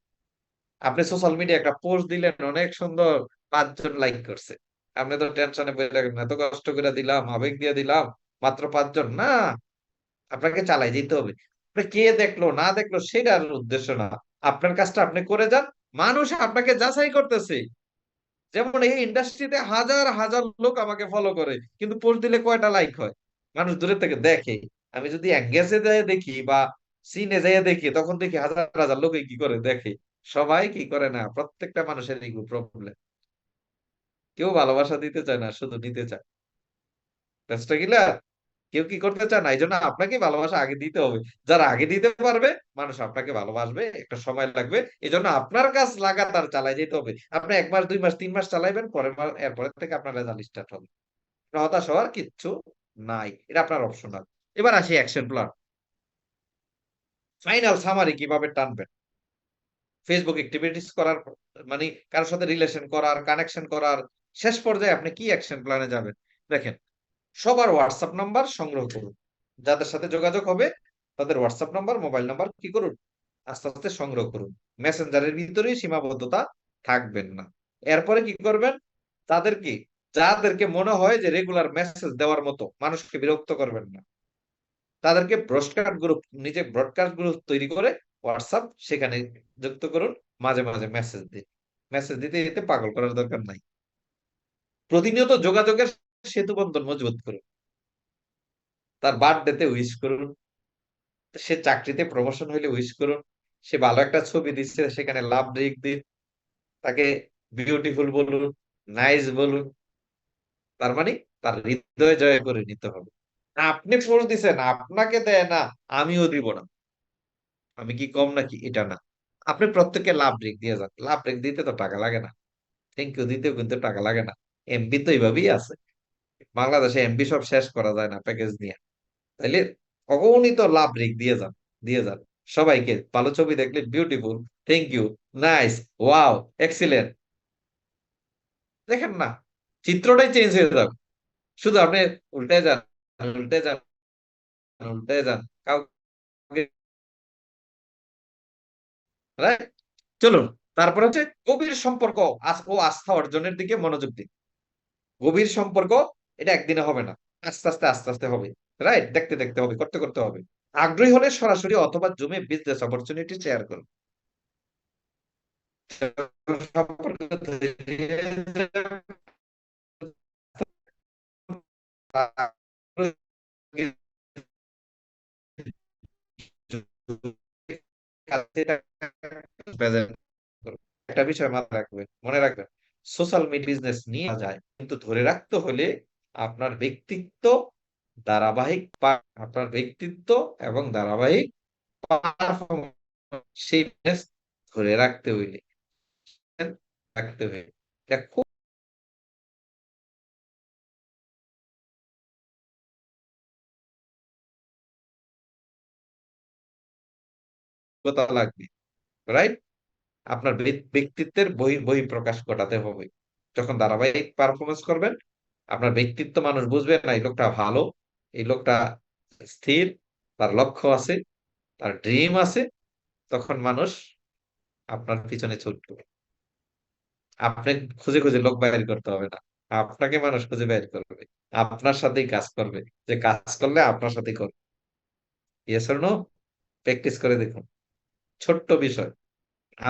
আপনি সোশ্যাল মিডিয়া একটা পোস্ট দিলেন, অনেক সুন্দর, 5 জন লাইক করছে, আপনি তো টেনশনে পড়ে গেলেন, এত কষ্ট করে দিলাম, আবেগ দিয়ে দিলাম, মাত্র 5 জন না। আপনাকে চালাই যেতে হবে। কে দেখলো না দেখলো সেটার উদ্দেশ্য না, আপনার কাজটা আপনি করে যান। মানুষ আপনাকে যাচাই করতেছে। যেমন এই ইন্ডাস্ট্রিতে হাজার হাজার লোক আমাকে ফলো করে, কিন্তু পোস্ট দিলে কয়টা লাইক হয়? মানুষ দূরে থেকে দেখে। আমি যদি এঙ্গেজে যায় দেখি বা সিনে যাই দেখি, তখন দেখি হাজার হাজার লোকে কি করে দেখে। সবাই কি করে না, প্রত্যেকটা মানুষের এই প্রবলেম। কেউ ভালোবাসা দিতে চায় না, শুধু নিতে চায়। ব্যাপারটা গিলা কেউ কি করতে চায় না, এই জন্য আপনাকে ভালোবাসা আগে দিতে হবে। যারা আগে দিতে পারবে, মানুষ আপনাকে ভালোবাসবে, একটা সময় লাগবে। এই জন্য আপনার কাজ লাগাতার চালাই যেতে হবে। আপনি 1 মাস 2 মাস 3 মাস চালাইবেন, পরের মাস এরপরের থেকে আপনার রেজাল্ট স্টার্ট হবে। হতাশ হওয়ার কিচ্ছু নাই, এটা আপনার অপশনাল। এবার আসি অ্যাকশন প্ল্যান, ফাইনাল সামারি কিভাবে টানবেন। ফেসবুক অ্যাক্টিভিটিস করার মানে কারোর সাথে রিলেশন করার, কানেকশন করার শেষ পর্যায়ে আপনি কি অ্যাকশন প্ল্যানে যাবেন? দেখেন, সবার হোয়াটসঅ্যাপ নাম্বার সংগ্রহ করুন। যাদের সাথে যোগাযোগ হবে তাদের হোয়াটসঅ্যাপ নাম্বার, মোবাইল নাম্বার কি করুন, আস্তে আস্তে সংগ্রহ করুন। মেসেঞ্জারের ভিতরেই সীমাবদ্ধতা থাকবেন না। এরপরে কি করবেন, তাদেরকে, যাদেরকে মনে হয় যে রেগুলার মেসেজ দেওয়ার মতো, মানুষকে বিরক্ত করবেন না, তাদেরকে ব্রডকাস্ট গ্রুপ, নিজে ব্রডকাস্ট গ্রুপ তৈরি করে হোয়াটসঅ্যাপ সেখানে যুক্ত করুন। মাঝে মাঝে মেসেজ দিন। মেসেজ দিতে দিতে পাগল করার দরকার নাই। প্রতিনিয়ত যোগাযোগের সেতু বন্ধন মজবুত করুন। তার বার্থডেতে উইশ করুন, সে চাকরিতে প্রমোশন হইলে উইশ করুন, সে ভালো একটা ছবি দিচ্ছে সেখানে লাভ রেখ দিন, তাকে বিউটিফুল বলুন, নাইস বলুন। তার মানে তার হৃদয় জয় করে নিতে হবে। আপনি ফোর্স দিচ্ছেন, আপনাকে দেয় না, আমিও দিব না। আমি কি কম নাকি? এটা না। আপনি প্রত্যেককে লাভ রেখ দিয়ে যান। লাভ রেখ দিতে তো টাকা লাগে না, থ্যাংক ইউ দিতেও কিন্তু টাকা লাগে না। এমবি তো এইভাবেই আছে। বাংলাদেশে এমবি সব শেষ করা যায় না প্যাকেজ নিয়ে। তাইলে অগণিত লাভ রেখ দিয়ে যান, দিয়ে যান। সবাইকে ভালো ছবি দেখলে beautiful, thank you, nice, wow, excellent. দেখেন না, চিত্রটাই চেঞ্জ হয়ে যাবে। শুধু আপনি উল্টে যান, উল্টে যান, উল্টে যান, কাউকে, right? চলুন, তারপর হচ্ছে গভীর সম্পর্ক ও আস্থা অর্জনের দিকে মনোযোগ দিন। গভীর সম্পর্ক এটা একদিনে হবে না, আস্তে আস্তে আস্তে আস্তে হবে। রাইট, দেখতে দেখতে হবে, করতে করতে হবে। আগ্রহী হলে সরাসরি অথবা জুমে বিজনেস অপরচুনিটি শেয়ার করুন। সম্পর্ক একটা বিষয় মাথায় রাখবেন, মনে রাখবেন, সোশ্যাল মিডিয়া বিজনেস নিয়ে যায়, কিন্তু ধরে রাখতে হলে আপনার ব্যক্তিত্ব, ধারাবাহিক আপনার ব্যক্তিত্ব এবং ধারাবাহিক পারফরম্যান্স, সেই business ধরে রাখতে হইলে, রাখতে হইলে এটা খুব কথা লাগবে। রাইট, আপনার ব্যক্তিত্বের বহিঃপ্রকাশ ঘটাতে হবে। যখন ধারাবাহিক পারফরমেন্স করবেন, আপনার ব্যক্তিত্ব মানুষ বুঝবে না, এই লোকটা ভালো, এই লোকটা স্থির, তার লক্ষ্য আছে, তার ড্রিম আছে। তখন মানুষ আপনার পিছনে ছুটবে। আপনি খুঁজে খুঁজে লোক বাইর করতে হবে না, আপনাকে মানুষ খুঁজে বের করবে, আপনার সাথেই কাজ করবে। যে কাজ করলে আপনার সাথেই করবে। Yes or no? প্র্যাকটিস করে দেখুন। ছোট্ট বিষয়,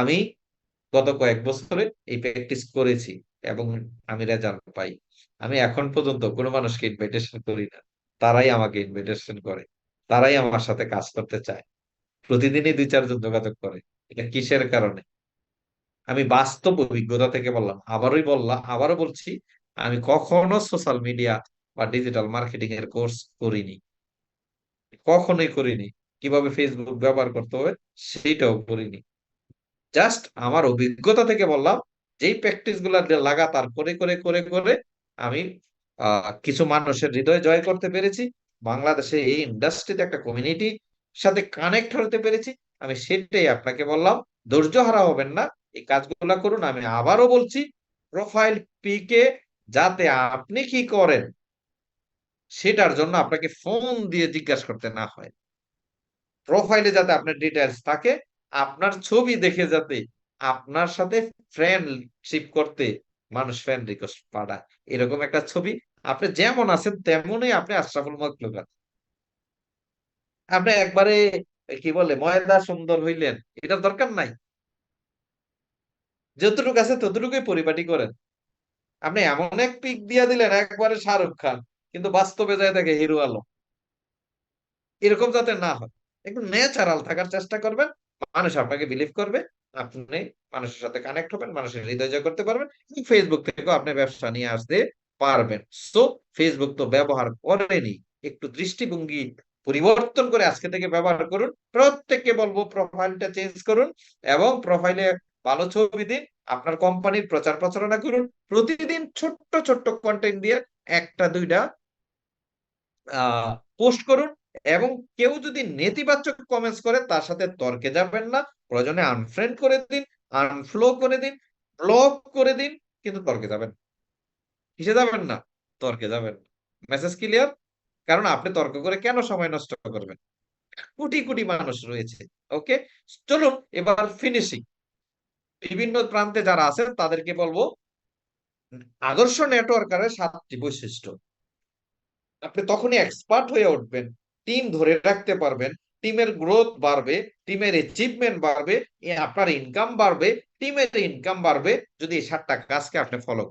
আমি গত কয়েক বছরে এই প্র্যাকটিস করেছি এবং আমি রেজাল্ট পাই। আমি এখন পর্যন্ত কোনো মানুষকে ইনভাইটেশন করি না, তারাই আমাকে ইনভাইটেশন করে, তারাই আমার সাথে কাজ করতে চায়। প্রতিদিনই 2-4 জন যোগাযোগ করে। এটা কিসের কারণে? আমি বাস্তব অভিজ্ঞতা থেকে বললাম, আবারও বলছি, আমি কখনো সোশ্যাল মিডিয়া বা ডিজিটাল মার্কেটিং এর কোর্স করিনি, কখনোই করিনি। কিভাবে ফেসবুক ব্যবহার করতে হবে সেটাও করিনি। জাস্ট আমার অভিজ্ঞতা থেকে বললাম, যেই প্র্যাকটিস গুলা লাগাতার করে করে করে করে আমি কিছু মানুষের হৃদয় জয় করতে পেরেছি, বাংলাদেশে এই ইন্ডাস্ট্রিতে একটা কমিউনিটি সাথে কানেক্ট হতে পেরেছি। আমি সেটাই আপনাকে বললাম, ধৈর্য হারা হবেন না, এই কাজগুলা করুন। আমি আবারও বলছি, প্রোফাইল পিকে যাতে আপনি কি করেন সেটার জন্য আপনাকে ফোন দিয়ে জিজ্ঞাসা করতে না হয়, প্রোফাইলে যাতে আপনার ডিটেলস থাকে, আপনার ছবি দেখে যাতে আপনার সাথে ফ্রেন্ডশিপ করতে মানুষ ফ্রেন্ড রিকোয়েস্ট পাঠায়, এরকম একটা ছবি। আপনি যেমন আছেন তেমনই আপনি আশরাফুল মাখলুকাত। আপনি একবারে কি বলে, ময়দা সুন্দর হইলেন, এটার দরকার নাই। যতটুকু আছে ততটুকুই পরিপাটি করেন। আপনি এমন এক পিক দিয়া দিলেন একবারে শাহরুখ খান, কিন্তু বাস্তবে যায় দেখে হিরো আলম। এরকম যাতে না হয়, একটু ন্যাচারাল থাকার চেষ্টা করবেন। মানুষ আপনাকে বিলিভ করবে, আপনি মানুষের সাথে কানেক্ট হবেন, মানুষের হৃদয় জয় করতে পারবেন, ফেসবুক থেকেও আপনি ব্যবসা নিয়ে আসতে পারবেন। সো ফেসবুক তো ব্যবহার করেনি, একটু দৃষ্টিভঙ্গি পরিবর্তন করে আজকে থেকে ব্যবহার করুন। প্রত্যেককে বলবো প্রোফাইলটা চেঞ্জ করুন, এবং প্রোফাইলে ভালো ছবি দিন, আপনার কোম্পানির প্রচার প্রচারণা করুন, প্রতিদিন ছোট্ট ছোট্ট কন্টেন্ট দিয়ে একটা দুইটা পোস্ট করুন। এবং কেউ যদি নেতিবাচক কমেন্টস করে তার সাথে তর্কে যাবেন না, প্রয়োজনে আনফ্রেন্ড করে দিন, আনফ্লো করে দিন, ব্লক করে দিন, কিন্তু তর্কে যাবেন না। কিসে যাবেন না? তর্কে যাবেন না। Message clear? কারণ আপনি তর্ক করে কেন সময় নষ্ট করবেন? কোটি কোটি মানুষ রয়েছে। ওকে, চলুন এবার ফিনিশিং। বিভিন্ন প্রান্তে যারা আছেন তাদেরকে বলবো, আদর্শ নেটওয়ার্কারের 7টি বৈশিষ্ট্য। আপনি তখনই এক্সপার্ট হয়ে উঠবেন, টিম ধরে রাখতে পারবেন, টিমের গ্রোথ বাড়বে, টিমের অ্যাচিভমেন্ট বাড়বে, আপনার ইনকাম বাড়বে, টিমের ইনকাম বাড়বে, যদি এই 7টা কাজকে আপনি ফলো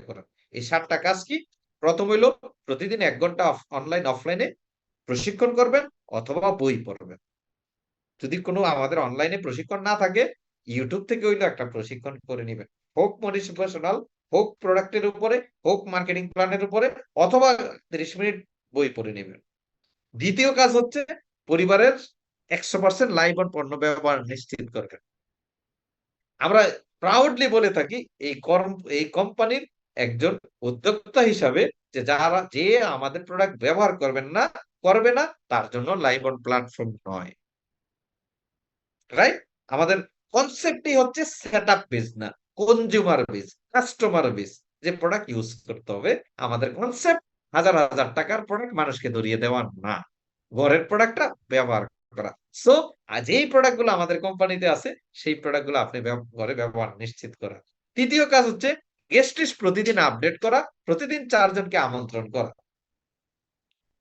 করেন। এই 7টা কাজ কি? প্রথম হইল, প্রতিদিন 1 ঘন্টা অনলাইন অফলাইনে প্রশিক্ষণ করবেন অথবা বই পড়বেন। যদি কোনো আমাদের অনলাইনে প্রশিক্ষণ না থাকে, ইউটিউব থেকে হইলো একটা প্রশিক্ষণ করে নিবেন, হোক মোটিভেশনাল, হোক প্রোডাক্টের উপরে, হোক মার্কেটিং প্ল্যানের উপরে, অথবা 30 মিনিট বই পড়ে নেবেন। দ্বিতীয় কাজ হচ্ছে, পরিবারের 100% লাইভ অন পণ্য ব্যবহার নিশ্চিত করবেন। আমরা প্রাউডলি বলে থাকি এই কোম্পানির একজন উদ্যোক্তা হিসাবে, যে আমাদের প্রোডাক্ট ব্যবহার করবে না, তার জন্য লাইভ অন প্ল্যাটফর্ম নয়। রাইট? আমাদের কনসেপ্টই হচ্ছে সেট আপ বেস না, কনজিউমার বেস, কাস্টমার বেস। যে প্রোডাক্ট ইউজ করতে হবে, আমাদের কনসেপ্ট হাজার হাজার টাকার প্রোডাক্ট মানুষকে ধরিয়ে দেওয়া না, ঘরের প্রোডাক্টটা ব্যবহার করা। সো আজ এই প্রোডাক্ট গুলো আমাদের কোম্পানিতে আছে, সেই প্রোডাক্ট গুলো আপনি ঘরে ব্যবহার নিশ্চিত করা। তৃতীয় কাজ হচ্ছে, গেস্ট লিস্ট প্রতিদিন আপডেট করা, প্রতিদিন 4 জনকে আমন্ত্রণ করা।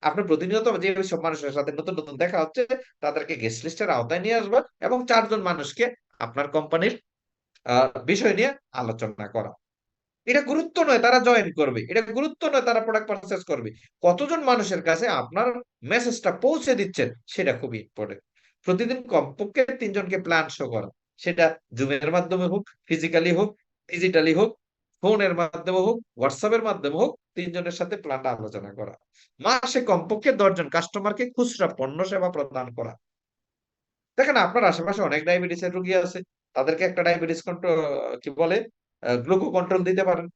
আপনি প্রতিনিয়ত যে সব মানুষের সাথে নতুন নতুন দেখা হচ্ছে, তাদেরকে গেস্ট লিস্টের আওতায় নিয়ে আসবেন, এবং 4 জন মানুষকে আপনার কোম্পানির বিষয় নিয়ে আলোচনা করা। এটা গুরুত্ব নয় তারা জয়েন করবে, এটা গুরুত্ব নয় তারা প্রোডাক্ট পারচেস করবে, কতজন মানুষের কাছে আপনার মেসেজটা পৌঁছে দিচ্ছেন সেটা খুবই ইম্পর্টেন্ট। প্রতিদিন কমপক্ষে 3 জনকে প্ল্যান শো করা, সেটা জুমের মাধ্যমে হোক, ফিজিক্যালি হোক, ডিজিটালি হোক, ফোনের মাধ্যমে হোক, হোয়াটসঅ্যাপের মাধ্যমে হোক, 3 জনের সাথে প্ল্যানটা আলোচনা করা। মাসে কমপক্ষে 10 জন কাস্টমারকে খুচরা পণ্য সেবা প্রদান করা। দেখেন আপনার আশেপাশে অনেক ডায়াবেটিসের রোগী আছে, তাদেরকে একটা ডায়াবেটিস কন্ট্রোল, কি বলে, গ্লুকো কন্ট্রোল দিতে পারেন।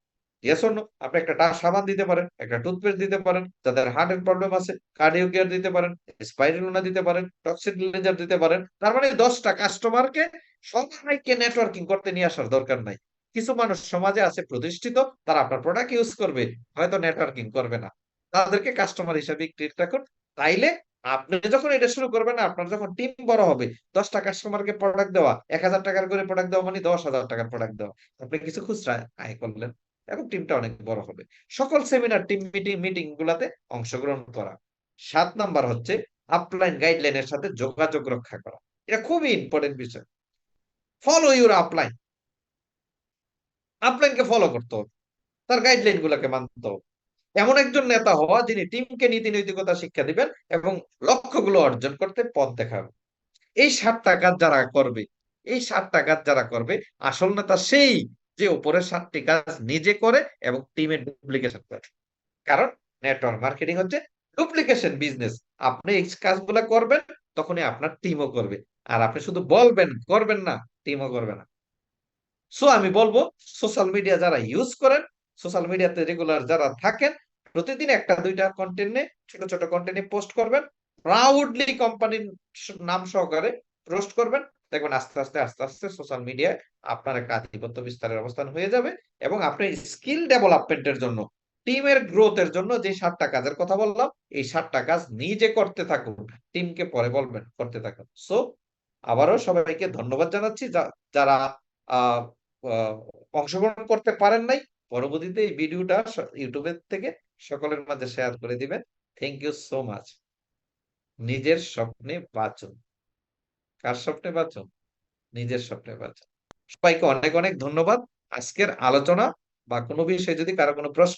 Yes or no? আপনি একটা ডাস সাবান দিতে পারেন, একটা টুথপেস্ট দিতে পারেন, যাদের হার্টের প্রবলেম আছে কার্ডিও কেয়ার দিতে পারেন, স্পাইরুলিনা দিতে পারেন, টক্সিন ক্লিনজার দিতে পারেন। তার মানে 10টা কাস্টমারকে সবাইকে নেটওয়ার্কিং করতে নিয়ে আসার দরকার নাই। কিছু মানুষ সমাজে আছে প্রতিষ্ঠিত, তারা আপনার প্রোডাক্ট ইউজ করবে, হয়তো নেটওয়ার্কিং করবে না। তাদেরকে কাস্টমার হিসেবে ট্রিট রাখুন। তাইলে আপনি যখন এটা শুরু করবেন, আপনার যখন টিম বড় হবে, 10টা কাস্টমারকে প্রোডাক্ট দেওয়া, 1,000 টাকার করে প্রোডাক্ট দেওয়া মানে 10,000 টাকার প্রোডাক্ট দেওয়া। আপনি কিছু খুচরা আয় করলেন, এবং টিমটা অনেক বড় হবে। সকল সেমিনার, টিম মিটিং মিটিং গুলাতে অংশগ্রহণ করা। 7 নাম্বার হচ্ছে, আপলাইন গাইডলাইনের সাথে যোগাযোগ রক্ষা করা। এটা খুবই ইম্পর্টেন্ট বিষয়। Follow your upline. আপলাইনকে ফলো করতে হবে, তার গাইডলাইন গুলাকে মানতে হবে। এমন একজন নেতা হওয়া যিনি টিমকে নীতি নৈতিকতা শিক্ষা দিবেন এবং লক্ষ্যগুলো অর্জন করতে পথ দেখাবেন। এই 7টা কাজ যারা করবে, এই 7টা কাজ যারা করবে, আসল নেতা সেই, যে উপরের 7টি কাজ নিজে করে এবং টিমের ডুপ্লিকেশন করে। কারণ নেটওয়ার্ক মার্কেটিং হচ্ছে ডুপ্লিকেশন বিজনেস। আপনি এই কাজগুলো করবেন, তখনই আপনার টিমও করবে। আর আপনি শুধু বলবেন, করবেন না, টিমও করবে না। সো আমি বলবো, সোশ্যাল মিডিয়া যারা ইউজ করেন, সোশ্যাল মিডিয়াতে রেগুলার যারা থাকেন, প্রতিদিন একটা দুইটা কন্টেন্টে, ছোট ছোট কন্টেন্টে পোস্ট করবেন, প্রাউডলি কোম্পানির নাম সহকারে পোস্ট করবেন। দেখবেন আস্তে আস্তে আস্তে আস্তে সোশ্যাল মিডিয়ায় আপনার একটা আধিপত্য বিস্তারের অবস্থান হয়ে যাবে। এবং আপনি স্কিল ডেভেলপমেন্টের জন্য, টিমের গ্রোথের জন্য যে 7টা কাজের কথা বললাম, এই 7টা কাজ নিজে করতে থাকুন, টিমকে পরে বলবেন করতে থাকুন। সো আবারও সবাইকে ধন্যবাদ জানাচ্ছি, যারা আহ আহ, অংশগ্রহণ করতে পারেন নাই। পরবর্তীতে এই ভিডিওটা ইউটিউবের থেকে সকলের মাঝে শেয়ার করে দিবেন। Thank you so much. নিজের স্বপ্নে বাঁচুন। কার স্বপ্নে বাঁচুন? নিজের স্বপ্নে বাঁচুন। সবাইকে অনেক অনেক ধন্যবাদ। আজকের আলোচনা বা কোনো বিষয়ে যদি কারো কোনো প্রশ্ন